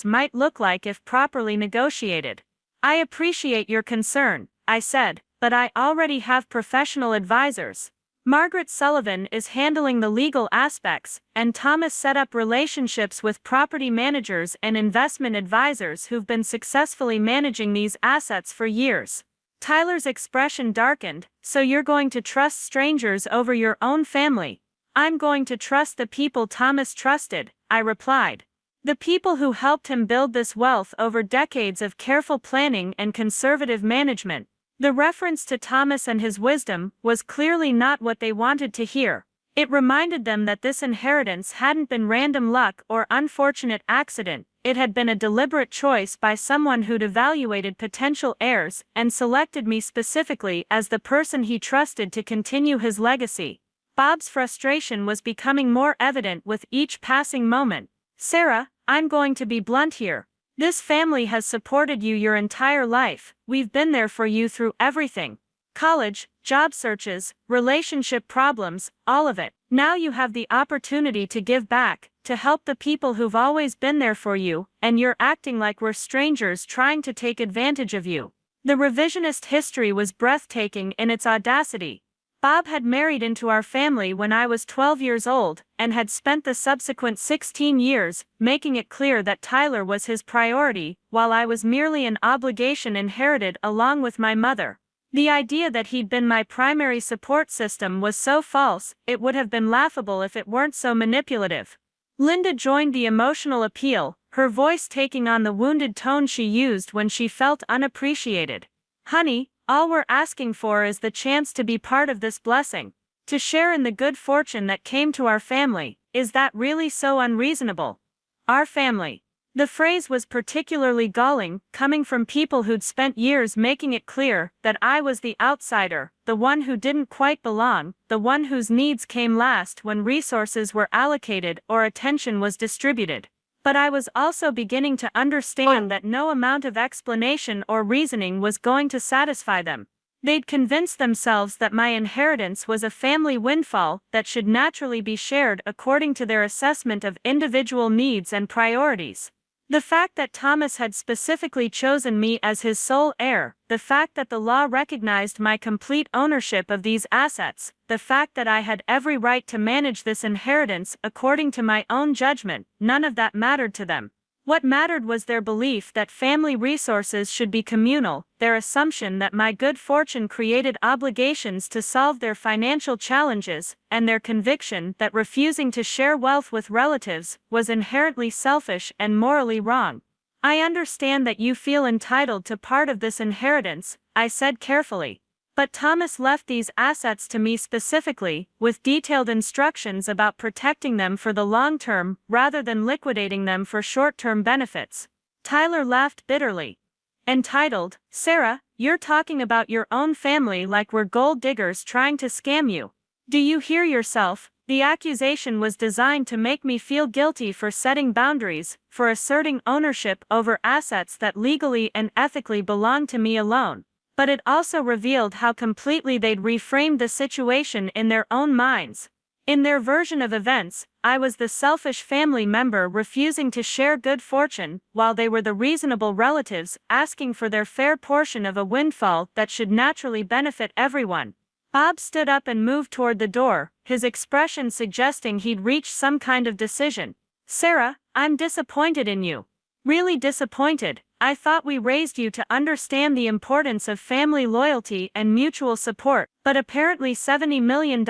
might look like if properly negotiated. I appreciate your concern, I said, but I already have professional advisors. Margaret Sullivan is handling the legal aspects, and Thomas set up relationships with property managers and investment advisors who've been successfully managing these assets for years. Tyler's expression darkened. So you're going to trust strangers over your own family? I'm going to trust the people Thomas trusted, I replied. The people who helped him build this wealth over decades of careful planning and conservative management. The reference to Thomas and his wisdom was clearly not what they wanted to hear. It reminded them that this inheritance hadn't been random luck or unfortunate accident. It had been a deliberate choice by someone who'd evaluated potential heirs and selected me specifically as the person he trusted to continue his legacy. Bob's frustration was becoming more evident with each passing moment. Sarah, I'm going to be blunt here. This family has supported you your entire life. We've been there for you through everything. College, job searches, relationship problems, all of it. Now you have the opportunity to give back, to help the people who've always been there for you, and you're acting like we're strangers trying to take advantage of you. The revisionist history was breathtaking in its audacity. Bob had married into our family when I was 12 years old, and had spent the subsequent 16 years making it clear that Tyler was his priority, while I was merely an obligation inherited along with my mother. The idea that he'd been my primary support system was so false, it would have been laughable if it weren't so manipulative. Linda joined the emotional appeal, her voice taking on the wounded tone she used when she felt unappreciated. "Honey, all we're asking for is the chance to be part of this blessing. To share in the good fortune that came to our family. Is that really so unreasonable?" Our family. The phrase was particularly galling, coming from people who'd spent years making it clear that I was the outsider, the one who didn't quite belong, the one whose needs came last when resources were allocated or attention was distributed. But I was also beginning to understand that no amount of explanation or reasoning was going to satisfy them. They'd convinced themselves that my inheritance was a family windfall that should naturally be shared according to their assessment of individual needs and priorities. The fact that Thomas had specifically chosen me as his sole heir, the fact that the law recognized my complete ownership of these assets, the fact that I had every right to manage this inheritance according to my own judgment, none of that mattered to them. What mattered was their belief that family resources should be communal, their assumption that my good fortune created obligations to solve their financial challenges, and their conviction that refusing to share wealth with relatives was inherently selfish and morally wrong. "I understand that you feel entitled to part of this inheritance," I said carefully. "But Thomas left these assets to me specifically, with detailed instructions about protecting them for the long term, rather than liquidating them for short-term benefits." Tyler laughed bitterly. "Entitled? Sarah, you're talking about your own family like we're gold diggers trying to scam you. Do you hear yourself? The accusation was designed to make me feel guilty for setting boundaries, for asserting ownership over assets that legally and ethically belong to me alone. But it also revealed how completely they'd reframed the situation in their own minds. In their version of events, I was the selfish family member refusing to share good fortune, while they were the reasonable relatives asking for their fair portion of a windfall that should naturally benefit everyone. Bob stood up and moved toward the door, his expression suggesting he'd reached some kind of decision. "Sarah, I'm disappointed in you. Really disappointed. I thought we raised you to understand the importance of family loyalty and mutual support, but apparently $70 million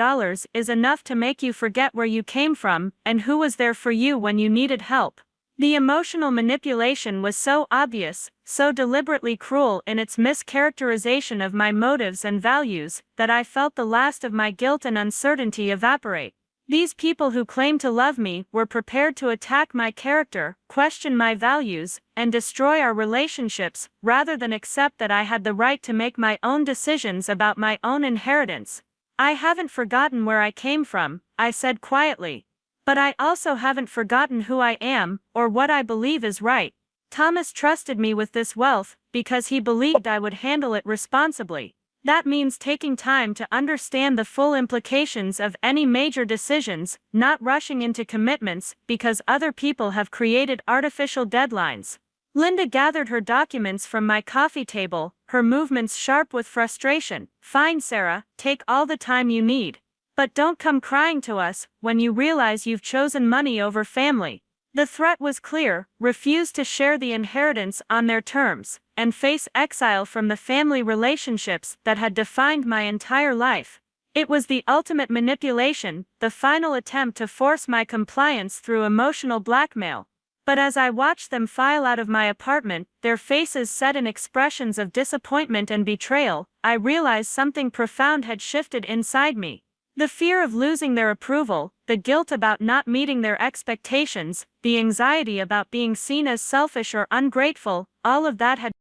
is enough to make you forget where you came from and who was there for you when you needed help." The emotional manipulation was so obvious, so deliberately cruel in its mischaracterization of my motives and values, that I felt the last of my guilt and uncertainty evaporate. These people who claimed to love me were prepared to attack my character, question my values, and destroy our relationships, rather than accept that I had the right to make my own decisions about my own inheritance. "I haven't forgotten where I came from," I said quietly. "But I also haven't forgotten who I am, or what I believe is right. Thomas trusted me with this wealth, because he believed I would handle it responsibly. That means taking time to understand the full implications of any major decisions, not rushing into commitments because other people have created artificial deadlines." Linda gathered her documents from my coffee table, her movements sharp with frustration. "Fine, Sarah, take all the time you need. But don't come crying to us when you realize you've chosen money over family." The threat was clear: refuse to share the inheritance on their terms, and face exile from the family relationships that had defined my entire life. It was the ultimate manipulation, the final attempt to force my compliance through emotional blackmail. But as I watched them file out of my apartment, their faces set in expressions of disappointment and betrayal, I realized something profound had shifted inside me. The fear of losing their approval, the guilt about not meeting their expectations, the anxiety about being seen as selfish or ungrateful, all of that had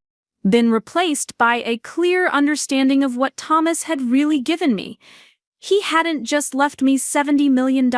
been replaced by a clear understanding of what Thomas had really given me. He hadn't just left me $70 million.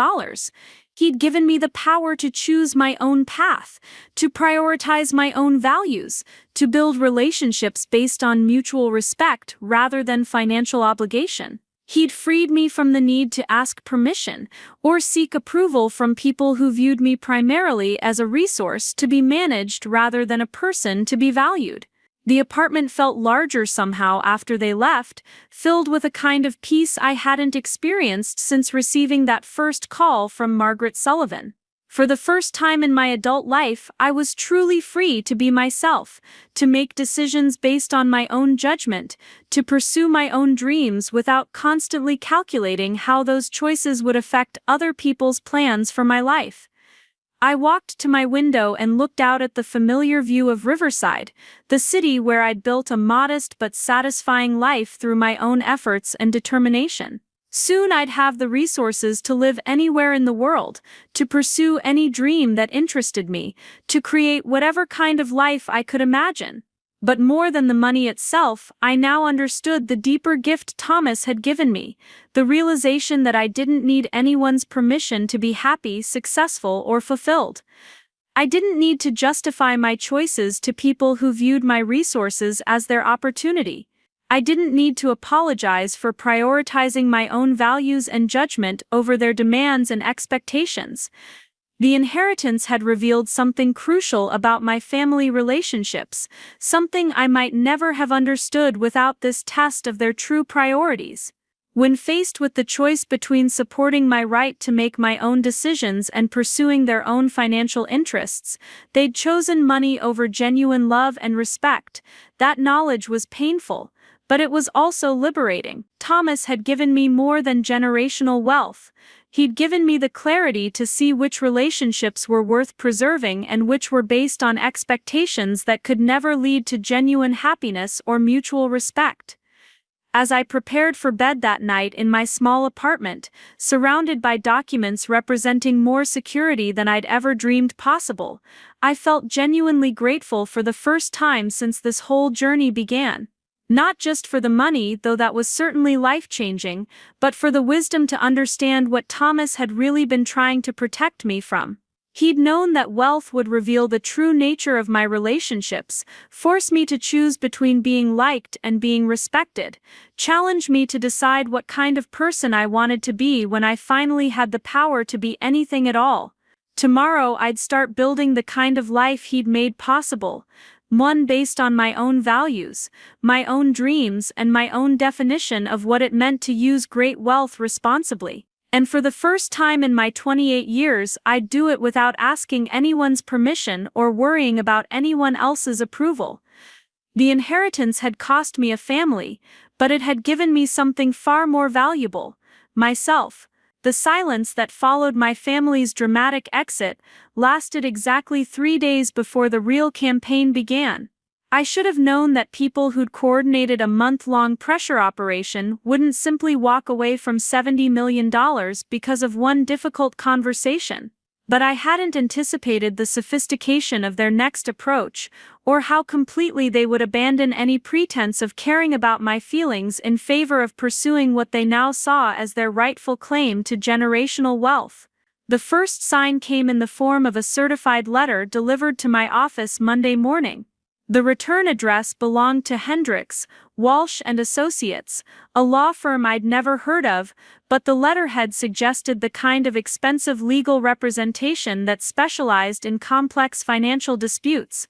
He'd given me the power to choose my own path, to prioritize my own values, to build relationships based on mutual respect rather than financial obligation. He'd freed me from the need to ask permission or seek approval from people who viewed me primarily as a resource to be managed rather than a person to be valued. The apartment felt larger somehow after they left, filled with a kind of peace I hadn't experienced since receiving that first call from Margaret Sullivan. For the first time in my adult life, I was truly free to be myself, to make decisions based on my own judgment, to pursue my own dreams without constantly calculating how those choices would affect other people's plans for my life. I walked to my window and looked out at the familiar view of Riverside, the city where I'd built a modest but satisfying life through my own efforts and determination. Soon I'd have the resources to live anywhere in the world, to pursue any dream that interested me, to create whatever kind of life I could imagine. But more than the money itself, I now understood the deeper gift Thomas had given me, the realization that I didn't need anyone's permission to be happy, successful, or fulfilled. I didn't need to justify my choices to people who viewed my resources as their opportunity. I didn't need to apologize for prioritizing my own values and judgment over their demands and expectations. The inheritance had revealed something crucial about my family relationships, something I might never have understood without this test of their true priorities. When faced with the choice between supporting my right to make my own decisions and pursuing their own financial interests, they'd chosen money over genuine love and respect. That knowledge was painful, but it was also liberating. Thomas had given me more than generational wealth. He'd given me the clarity to see which relationships were worth preserving and which were based on expectations that could never lead to genuine happiness or mutual respect. As I prepared for bed that night in my small apartment, surrounded by documents representing more security than I'd ever dreamed possible, I felt genuinely grateful for the first time since this whole journey began. Not just for the money, though that was certainly life-changing, but for the wisdom to understand what Thomas had really been trying to protect me from. He'd known that wealth would reveal the true nature of my relationships, force me to choose between being liked and being respected, challenge me to decide what kind of person I wanted to be when I finally had the power to be anything at all. Tomorrow I'd start building the kind of life he'd made possible, one based on my own values, my own dreams, and my own definition of what it meant to use great wealth responsibly. And for the first time in my 28 years, I'd do it without asking anyone's permission or worrying about anyone else's approval. The inheritance had cost me a family, but it had given me something far more valuable: myself. The silence that followed my family's dramatic exit lasted exactly 3 days before the real campaign began. I should have known that people who'd coordinated a month-long pressure operation wouldn't simply walk away from $70 million because of one difficult conversation. But I hadn't anticipated the sophistication of their next approach, or how completely they would abandon any pretense of caring about my feelings in favor of pursuing what they now saw as their rightful claim to generational wealth. The first sign came in the form of a certified letter delivered to my office Monday morning. The return address belonged to Hendricks, Walsh and Associates, a law firm I'd never heard of, but the letterhead suggested the kind of expensive legal representation that specialized in complex financial disputes.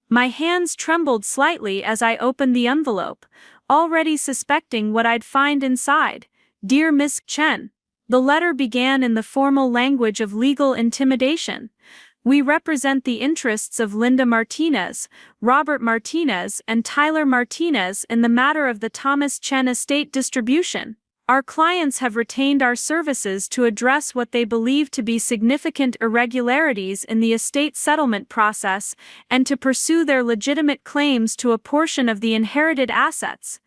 My hands trembled slightly as I opened the envelope, already suspecting what I'd find inside. "Dear Miss Chen." The letter began in the formal language of legal intimidation. "We represent the interests of Linda Martinez, Robert Martinez, and Tyler Martinez in the matter of the Thomas Chen estate distribution. Our clients have retained our services to address what they believe to be significant irregularities in the estate settlement process and to pursue their legitimate claims to a portion of the inherited assets."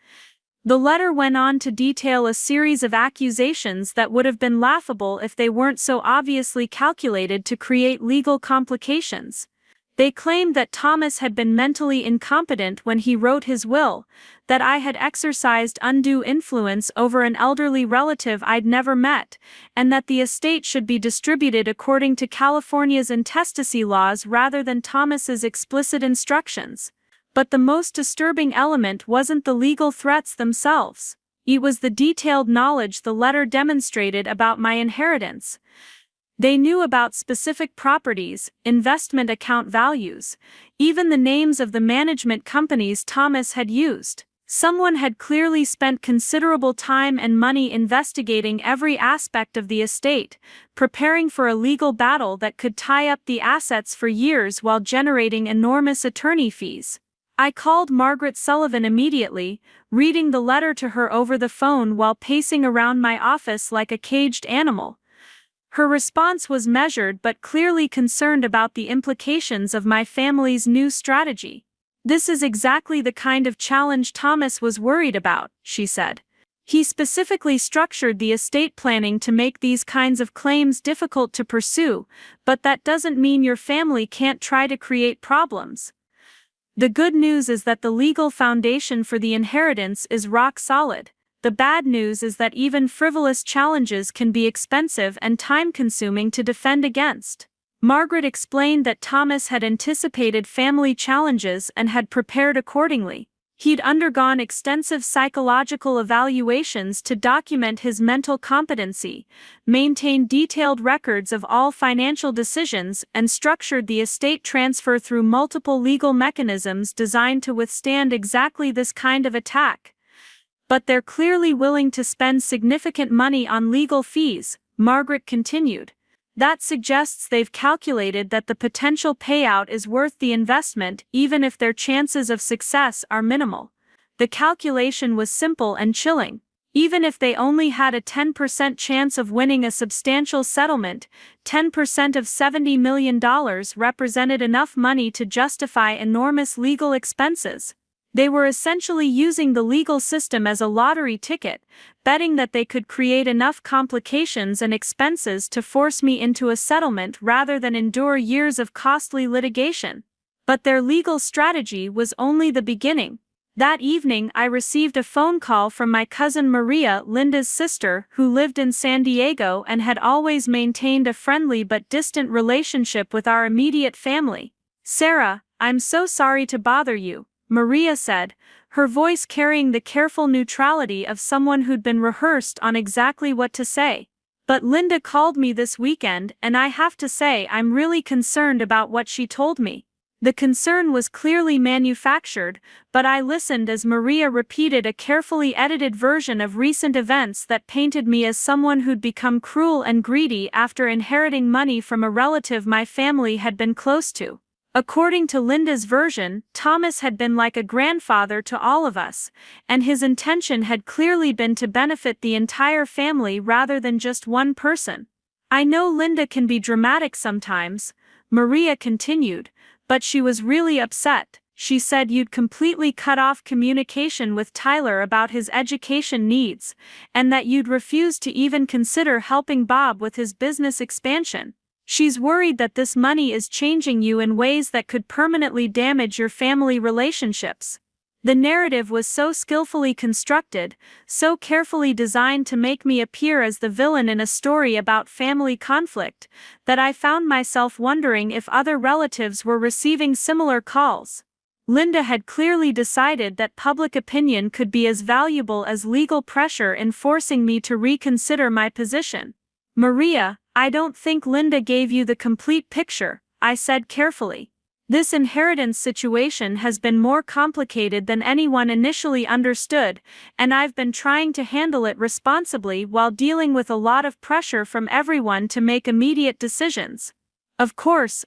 The letter went on to detail a series of accusations that would have been laughable if they weren't so obviously calculated to create legal complications. They claimed that Thomas had been mentally incompetent when he wrote his will, that I had exercised undue influence over an elderly relative I'd never met, and that the estate should be distributed according to California's intestacy laws rather than Thomas's explicit instructions. But the most disturbing element wasn't the legal threats themselves. It was the detailed knowledge the letter demonstrated about my inheritance. They knew about specific properties, investment account values, even the names of the management companies Thomas had used. Someone had clearly spent considerable time and money investigating every aspect of the estate, preparing for a legal battle that could tie up the assets for years while generating enormous attorney fees. I called Margaret Sullivan immediately, reading the letter to her over the phone while pacing around my office like a caged animal. Her response was measured but clearly concerned about the implications of my family's new strategy. "This is exactly the kind of challenge Thomas was worried about," she said. "He specifically structured the estate planning to make these kinds of claims difficult to pursue, but that doesn't mean your family can't try to create problems. The good news is that the legal foundation for the inheritance is rock solid. The bad news is that even frivolous challenges can be expensive and time-consuming to defend against." Margaret explained that Thomas had anticipated family challenges and had prepared accordingly. He'd undergone extensive psychological evaluations to document his mental competency, maintained detailed records of all financial decisions, and structured the estate transfer through multiple legal mechanisms designed to withstand exactly this kind of attack. "But they're clearly willing to spend significant money on legal fees," Margaret continued. "That suggests they've calculated that the potential payout is worth the investment even if their chances of success are minimal." The calculation was simple and chilling. Even if they only had a 10% chance of winning a substantial settlement, 10% of $70 million represented enough money to justify enormous legal expenses. They were essentially using the legal system as a lottery ticket, betting that they could create enough complications and expenses to force me into a settlement rather than endure years of costly litigation. But their legal strategy was only the beginning. That evening I received a phone call from my cousin Maria, Linda's sister, who lived in San Diego and had always maintained a friendly but distant relationship with our immediate family. "Sarah, I'm so sorry to bother you," Maria said, her voice carrying the careful neutrality of someone who'd been rehearsed on exactly what to say. "But Linda called me this weekend and I have to say I'm really concerned about what she told me." The concern was clearly manufactured, but I listened as Maria repeated a carefully edited version of recent events that painted me as someone who'd become cruel and greedy after inheriting money from a relative my family had been close to. According to Linda's version, Thomas had been like a grandfather to all of us, and his intention had clearly been to benefit the entire family rather than just one person. "I know Linda can be dramatic sometimes," Maria continued, "but she was really upset. She said you'd completely cut off communication with Tyler about his education needs, and that you'd refused to even consider helping Bob with his business expansion. She's worried that this money is changing you in ways that could permanently damage your family relationships." The narrative was so skillfully constructed, so carefully designed to make me appear as the villain in a story about family conflict, that I found myself wondering if other relatives were receiving similar calls. Linda had clearly decided that public opinion could be as valuable as legal pressure in forcing me to reconsider my position. "Maria, I don't think Linda gave you the complete picture," I said carefully. "This inheritance situation has been more complicated than anyone initially understood, and I've been trying to handle it responsibly while dealing with a lot of pressure from everyone to make immediate decisions." Of course,"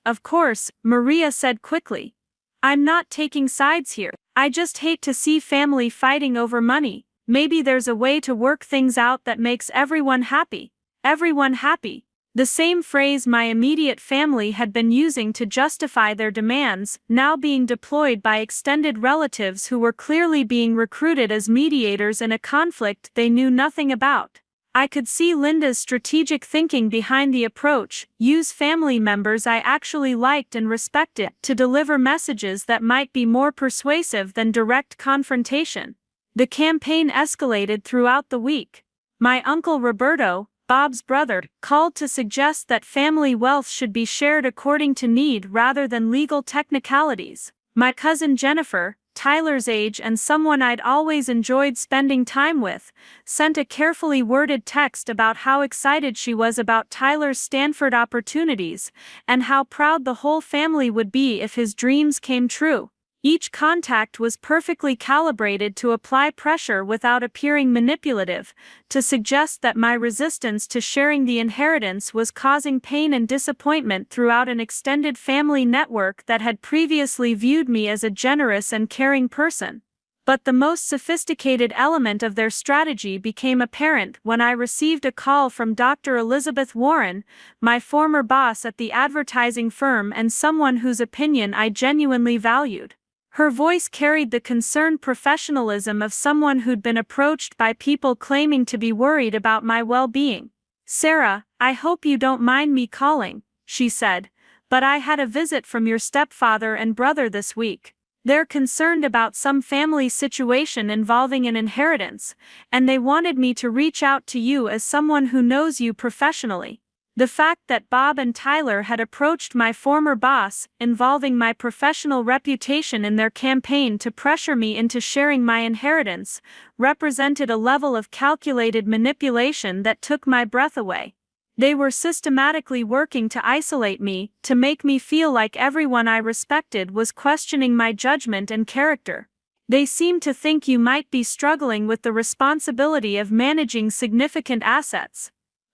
Maria said quickly. "I'm not taking sides here. I just hate to see family fighting over money. Maybe there's a way to work things out that makes everyone happy." Everyone happy. The same phrase my immediate family had been using to justify their demands, now being deployed by extended relatives who were clearly being recruited as mediators in a conflict they knew nothing about. I could see Linda's strategic thinking behind the approach: use family members I actually liked and respected to deliver messages that might be more persuasive than direct confrontation. The campaign escalated throughout the week. My uncle Roberto, Bob's brother, called to suggest that family wealth should be shared according to need rather than legal technicalities. My cousin Jennifer, Tyler's age and someone I'd always enjoyed spending time with, sent a carefully worded text about how excited she was about Tyler's Stanford opportunities, and how proud the whole family would be if his dreams came true. Each contact was perfectly calibrated to apply pressure without appearing manipulative, to suggest that my resistance to sharing the inheritance was causing pain and disappointment throughout an extended family network that had previously viewed me as a generous and caring person. But the most sophisticated element of their strategy became apparent when I received a call from Dr. Elizabeth Warren, my former boss at the advertising firm and someone whose opinion I genuinely valued. Her voice carried the concerned professionalism of someone who'd been approached by people claiming to be worried about my well-being. "Sarah, I hope you don't mind me calling," she said, "but I had a visit from your stepfather and brother this week. They're concerned about some family situation involving an inheritance, and they wanted me to reach out to you as someone who knows you professionally." The fact that Bob and Tyler had approached my former boss, involving my professional reputation in their campaign to pressure me into sharing my inheritance, represented a level of calculated manipulation that took my breath away. They were systematically working to isolate me, to make me feel like everyone I respected was questioning my judgment and character. "They seem to think you might be struggling with the responsibility of managing significant assets,"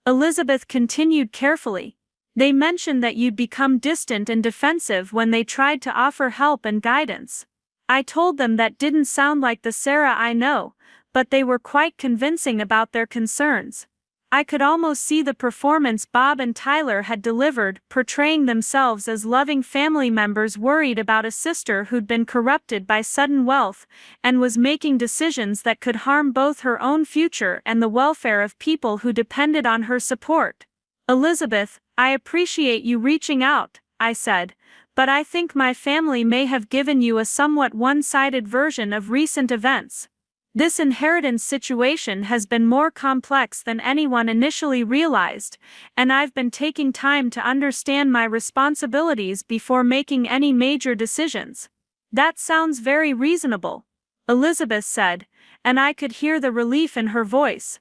Elizabeth continued carefully. "They mentioned that you'd become distant and defensive when they tried to offer help and guidance. I told them that didn't sound like the Sarah I know, but they were quite convincing about their concerns. I could almost see the performance Bob and Tyler had delivered, portraying themselves as loving family members worried about a sister who'd been corrupted by sudden wealth, and was making decisions that could harm both her own future and the welfare of people who depended on her support. "Elizabeth, I appreciate you reaching out," I said, "but I think my family may have given you a somewhat one-sided version of recent events. This inheritance situation has been more complex than anyone initially realized, and I've been taking time to understand my responsibilities before making any major decisions." "That sounds very reasonable," Elizabeth said, and I could hear the relief in her voice.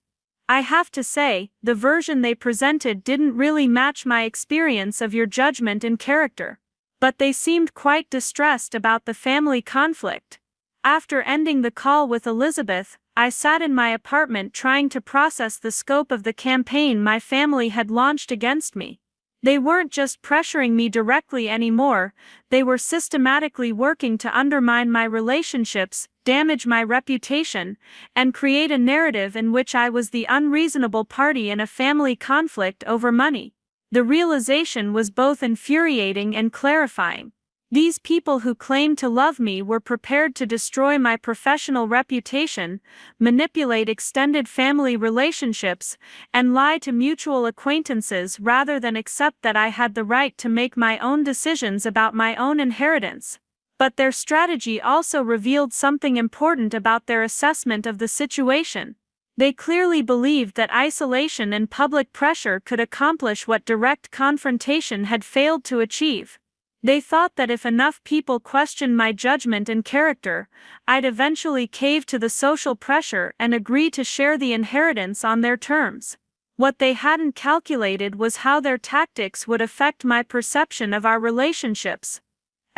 "I have to say, the version they presented didn't really match my experience of your judgment and character. But they seemed quite distressed about the family conflict." After ending the call with Elizabeth, I sat in my apartment trying to process the scope of the campaign my family had launched against me. They weren't just pressuring me directly anymore, they were systematically working to undermine my relationships, damage my reputation, and create a narrative in which I was the unreasonable party in a family conflict over money. The realization was both infuriating and clarifying. These people who claimed to love me were prepared to destroy my professional reputation, manipulate extended family relationships, and lie to mutual acquaintances rather than accept that I had the right to make my own decisions about my own inheritance. But their strategy also revealed something important about their assessment of the situation. They clearly believed that isolation and public pressure could accomplish what direct confrontation had failed to achieve. They thought that if enough people questioned my judgment and character, I'd eventually cave to the social pressure and agree to share the inheritance on their terms. What they hadn't calculated was how their tactics would affect my perception of our relationships.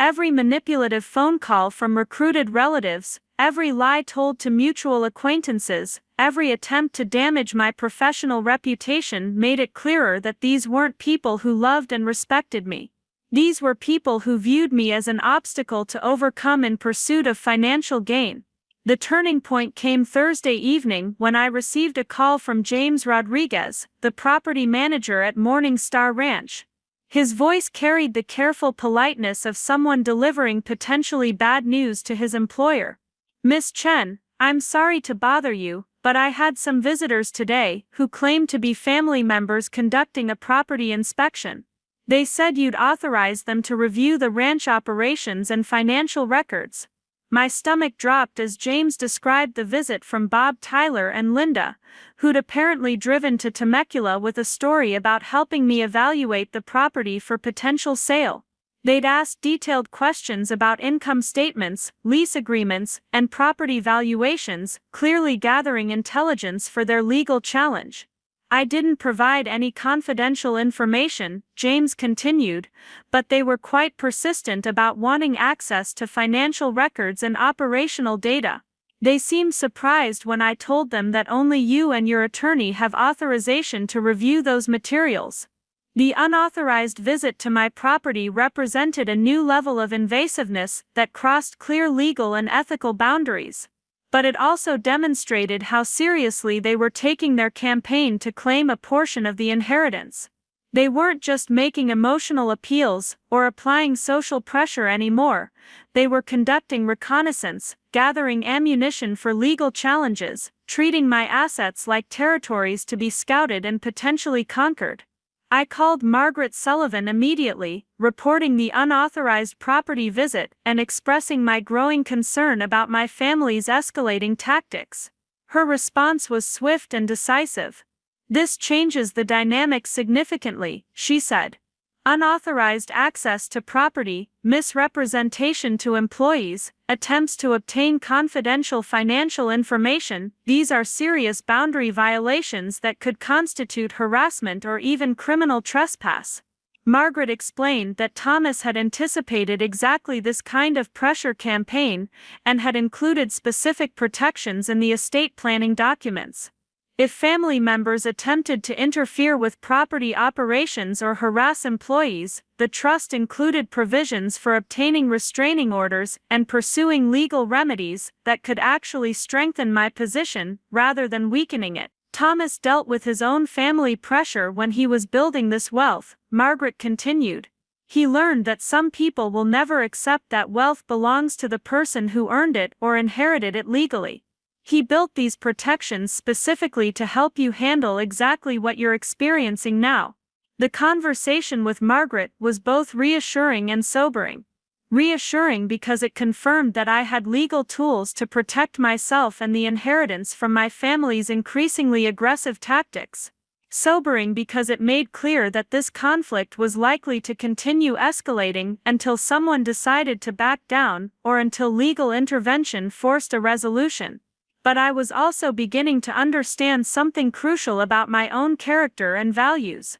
Every manipulative phone call from recruited relatives, every lie told to mutual acquaintances, every attempt to damage my professional reputation made it clearer that these weren't people who loved and respected me. These were people who viewed me as an obstacle to overcome in pursuit of financial gain. The turning point came Thursday evening when I received a call from James Rodriguez, the property manager at Morning Star Ranch. His voice carried the careful politeness of someone delivering potentially bad news to his employer. "Miss Chen, I'm sorry to bother you, but I had some visitors today who claimed to be family members conducting a property inspection. They said you'd authorize them to review the ranch operations and financial records." My stomach dropped as James described the visit from Bob, Tyler, and Linda, who'd apparently driven to Temecula with a story about helping me evaluate the property for potential sale. They'd ask detailed questions about income statements, lease agreements, and property valuations, clearly gathering intelligence for their legal challenge. I didn't provide any confidential information, James continued, but they were quite persistent about wanting access to financial records and operational data. They seemed surprised when I told them that only you and your attorney have authorization to review those materials. The unauthorized visit to my property represented a new level of invasiveness that crossed clear legal and ethical boundaries. But it also demonstrated how seriously they were taking their campaign to claim a portion of the inheritance. They weren't just making emotional appeals or applying social pressure anymore, they were conducting reconnaissance, gathering ammunition for legal challenges, treating my assets like territories to be scouted and potentially conquered. I called Margaret Sullivan immediately, reporting the unauthorized property visit and expressing my growing concern about my family's escalating tactics. Her response was swift and decisive. "This changes the dynamic significantly," she said. "Unauthorized access to property, misrepresentation to employees, attempts to obtain confidential financial information, these are serious boundary violations that could constitute harassment or even criminal trespass." Margaret explained that Thomas had anticipated exactly this kind of pressure campaign and had included specific protections in the estate planning documents. If family members attempted to interfere with property operations or harass employees, the trust included provisions for obtaining restraining orders and pursuing legal remedies that could actually strengthen my position rather than weakening it. Thomas dealt with his own family pressure when he was building this wealth, Margaret continued. He learned that some people will never accept that wealth belongs to the person who earned it or inherited it legally. He built these protections specifically to help you handle exactly what you're experiencing now. The conversation with Margaret was both reassuring and sobering. Reassuring because it confirmed that I had legal tools to protect myself and the inheritance from my family's increasingly aggressive tactics. Sobering because it made clear that this conflict was likely to continue escalating until someone decided to back down or until legal intervention forced a resolution. But I was also beginning to understand something crucial about my own character and values.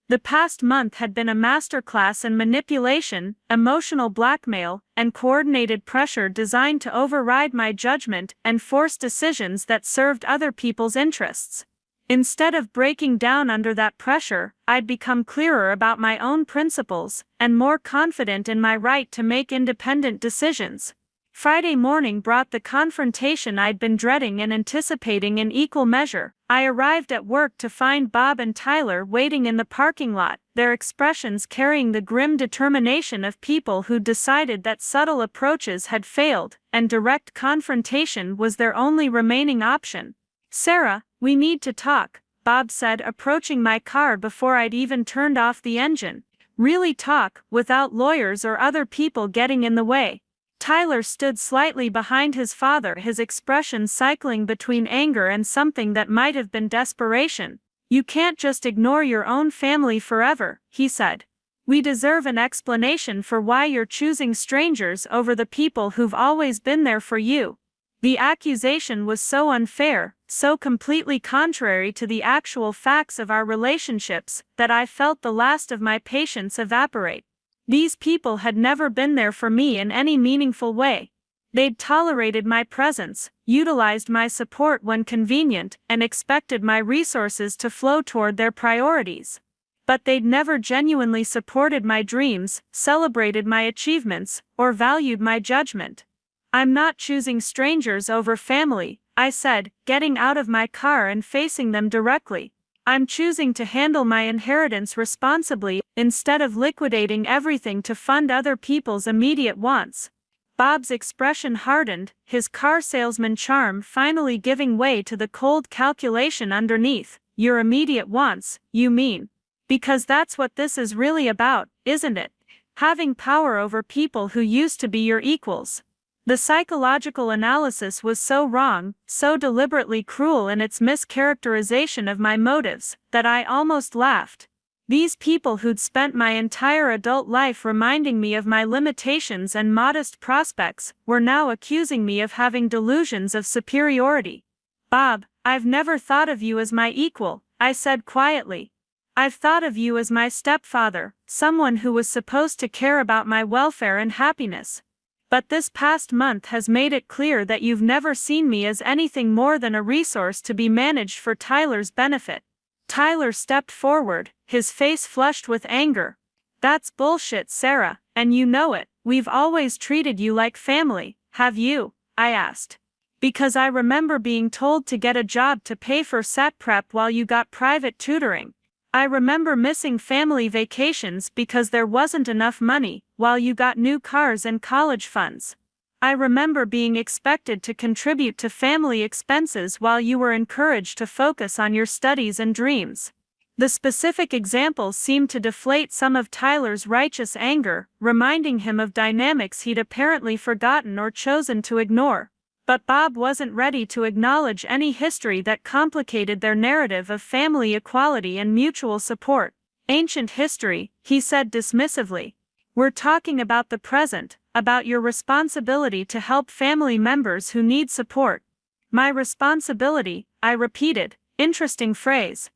The past month had been a masterclass in manipulation, emotional blackmail, and coordinated pressure designed to override my judgment and force decisions that served other people's interests. Instead of breaking down under that pressure, I'd become clearer about my own principles and more confident in my right to make independent decisions. Friday morning brought the confrontation I'd been dreading and anticipating in equal measure. I arrived at work to find Bob and Tyler waiting in the parking lot, their expressions carrying the grim determination of people who decided that subtle approaches had failed, and direct confrontation was their only remaining option. "Sarah, we need to talk," Bob said, approaching my car before I'd even turned off the engine. "Really talk, without lawyers or other people getting in the way." Tyler stood slightly behind his father, his expression cycling between anger and something that might have been desperation. "You can't just ignore your own family forever," he said. "We deserve an explanation for why you're choosing strangers over the people who've always been there for you." The accusation was so unfair, so completely contrary to the actual facts of our relationships, that I felt the last of my patience evaporate. These people had never been there for me in any meaningful way. They'd tolerated my presence, utilized my support when convenient, and expected my resources to flow toward their priorities. But they'd never genuinely supported my dreams, celebrated my achievements, or valued my judgment. "I'm not choosing strangers over family," I said, getting out of my car and facing them directly. "I'm choosing to handle my inheritance responsibly, instead of liquidating everything to fund other people's immediate wants." Bob's expression hardened, his car salesman charm finally giving way to the cold calculation underneath. "Your immediate wants, you mean? Because that's what this is really about, isn't it? Having power over people who used to be your equals." The psychological analysis was so wrong, so deliberately cruel in its mischaracterization of my motives, that I almost laughed. These people who'd spent my entire adult life reminding me of my limitations and modest prospects were now accusing me of having delusions of superiority. "Bob, I've never thought of you as my equal," I said quietly. "I've thought of you as my stepfather, someone who was supposed to care about my welfare and happiness. But this past month has made it clear that you've never seen me as anything more than a resource to be managed for Tyler's benefit." Tyler stepped forward, his face flushed with anger. "That's bullshit, Sarah, and you know it. We've always treated you like family, have you?" I asked. "Because I remember being told to get a job to pay for SAT prep while you got private tutoring. I remember missing family vacations because there wasn't enough money, while you got new cars and college funds. I remember being expected to contribute to family expenses while you were encouraged to focus on your studies and dreams." The specific examples seemed to deflate some of Tyler's righteous anger, reminding him of dynamics he'd apparently forgotten or chosen to ignore. But Bob wasn't ready to acknowledge any history that complicated their narrative of family equality and mutual support. "Ancient history," he said dismissively. "We're talking about the present, about your responsibility to help family members who need support." "My responsibility," I repeated, interesting phrase.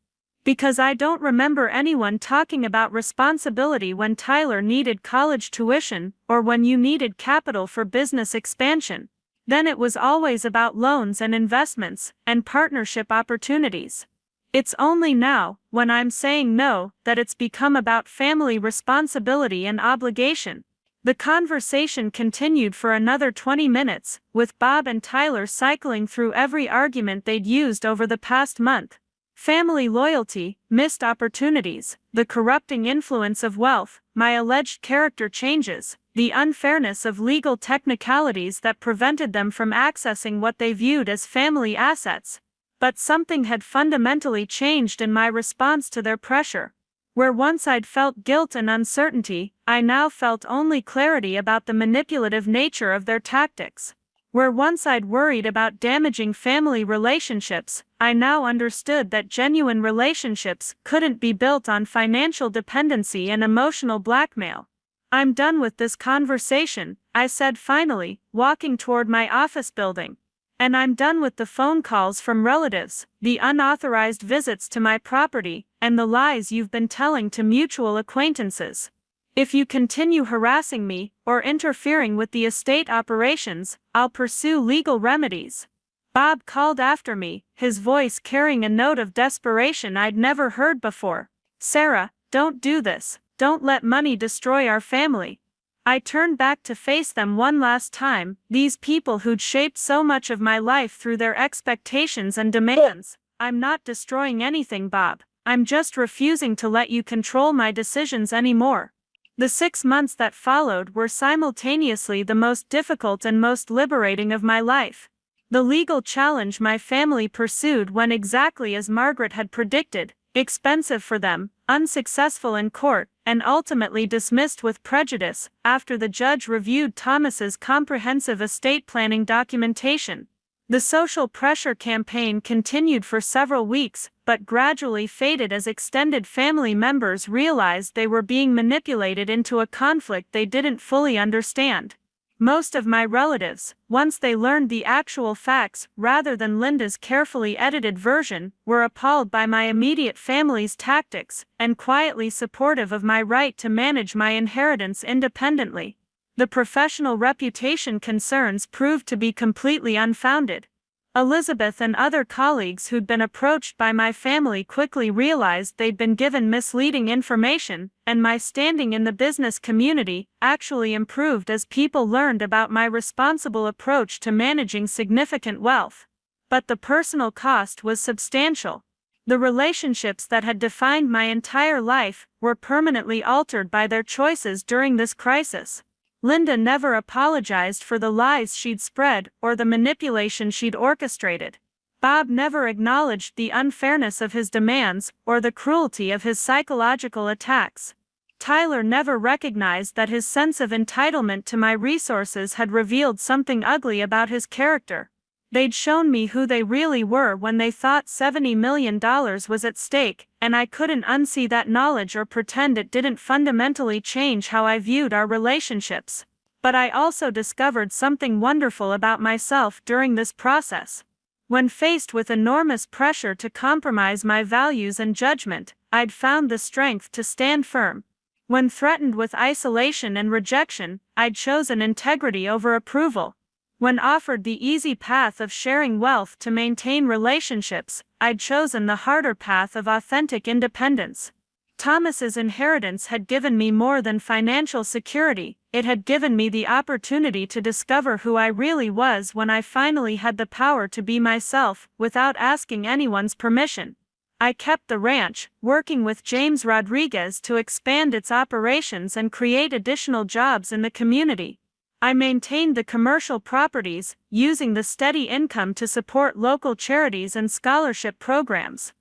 Because I don't remember anyone talking about responsibility when Tyler needed college tuition, or when you needed capital for business expansion. Then it was always about loans and investments, and partnership opportunities. It's only now, when I'm saying no, that it's become about family responsibility and obligation. The conversation continued for another 20 minutes, with Bob and Tyler cycling through every argument they'd used over the past month. Family loyalty, missed opportunities, the corrupting influence of wealth, my alleged character changes, the unfairness of legal technicalities that prevented them from accessing what they viewed as family assets. But something had fundamentally changed in my response to their pressure. Where once I'd felt guilt and uncertainty, I now felt only clarity about the manipulative nature of their tactics. Where once I'd worried about damaging family relationships, I now understood that genuine relationships couldn't be built on financial dependency and emotional blackmail. "I'm done with this conversation," I said finally, walking toward my office building. "And I'm done with the phone calls from relatives, the unauthorized visits to my property, and the lies you've been telling to mutual acquaintances. If you continue harassing me, or interfering with the estate operations, I'll pursue legal remedies." Bob called after me, his voice carrying a note of desperation I'd never heard before. "Sarah, don't do this. Don't let money destroy our family." I turned back to face them one last time, these people who'd shaped so much of my life through their expectations and demands. "I'm not destroying anything, Bob. I'm just refusing to let you control my decisions anymore." The 6 months that followed were simultaneously the most difficult and most liberating of my life. The legal challenge my family pursued went exactly as Margaret had predicted: expensive for them, unsuccessful in court, and ultimately dismissed with prejudice after the judge reviewed Thomas's comprehensive estate planning documentation. The social pressure campaign continued for several weeks, but gradually faded as extended family members realized they were being manipulated into a conflict they didn't fully understand. Most of my relatives, once they learned the actual facts rather than Linda's carefully edited version, were appalled by my immediate family's tactics, and quietly supportive of my right to manage my inheritance independently. The professional reputation concerns proved to be completely unfounded. Elizabeth and other colleagues who'd been approached by my family quickly realized they'd been given misleading information, and my standing in the business community actually improved as people learned about my responsible approach to managing significant wealth. But the personal cost was substantial. The relationships that had defined my entire life were permanently altered by their choices during this crisis. Linda never apologized for the lies she'd spread or the manipulation she'd orchestrated. Bob never acknowledged the unfairness of his demands or the cruelty of his psychological attacks. Tyler never recognized that his sense of entitlement to my resources had revealed something ugly about his character. They'd shown me who they really were when they thought $70 million was at stake, and I couldn't unsee that knowledge or pretend it didn't fundamentally change how I viewed our relationships. But I also discovered something wonderful about myself during this process. When faced with enormous pressure to compromise my values and judgment, I'd found the strength to stand firm. When threatened with isolation and rejection, I'd chosen integrity over approval. When offered the easy path of sharing wealth to maintain relationships, I'd chosen the harder path of authentic independence. Thomas's inheritance had given me more than financial security, it had given me the opportunity to discover who I really was when I finally had the power to be myself, without asking anyone's permission. I kept the ranch, working with James Rodriguez to expand its operations and create additional jobs in the community. I maintained the commercial properties, using the steady income to support local charities and scholarship programs.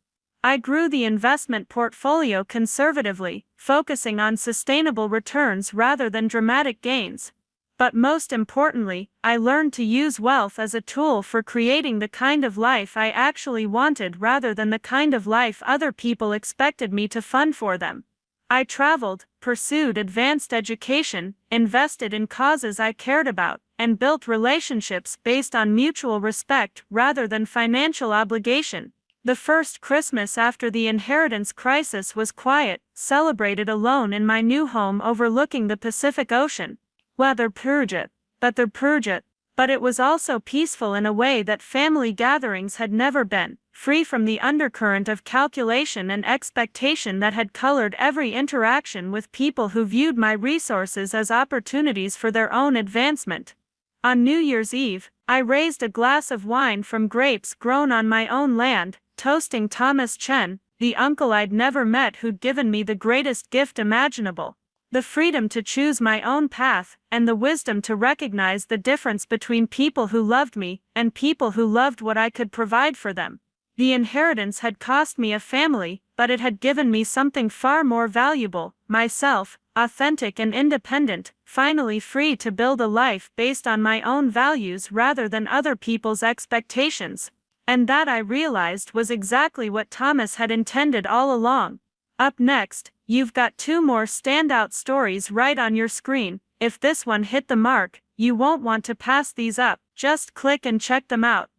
I grew the investment portfolio conservatively, focusing on sustainable returns rather than dramatic gains. But most importantly, I learned to use wealth as a tool for creating the kind of life I actually wanted rather than the kind of life other people expected me to fund for them. I traveled, pursued advanced education, invested in causes I cared about, and built relationships based on mutual respect rather than financial obligation. The first Christmas after the inheritance crisis was quiet, celebrated alone in my new home overlooking the Pacific Ocean. Weather purged, but it was also peaceful in a way that family gatherings had never been, free from the undercurrent of calculation and expectation that had colored every interaction with people who viewed my resources as opportunities for their own advancement. On New Year's Eve, I raised a glass of wine from grapes grown on my own land, toasting Thomas Chen, the uncle I'd never met who'd given me the greatest gift imaginable. The freedom to choose my own path, and the wisdom to recognize the difference between people who loved me and people who loved what I could provide for them. The inheritance had cost me a family, but it had given me something far more valuable, myself, authentic and independent, finally free to build a life based on my own values rather than other people's expectations. And that, I realized, was exactly what Thomas had intended all along. Up next, you've got two more standout stories right on your screen. If this one hit the mark, you won't want to pass these up, just click and check them out.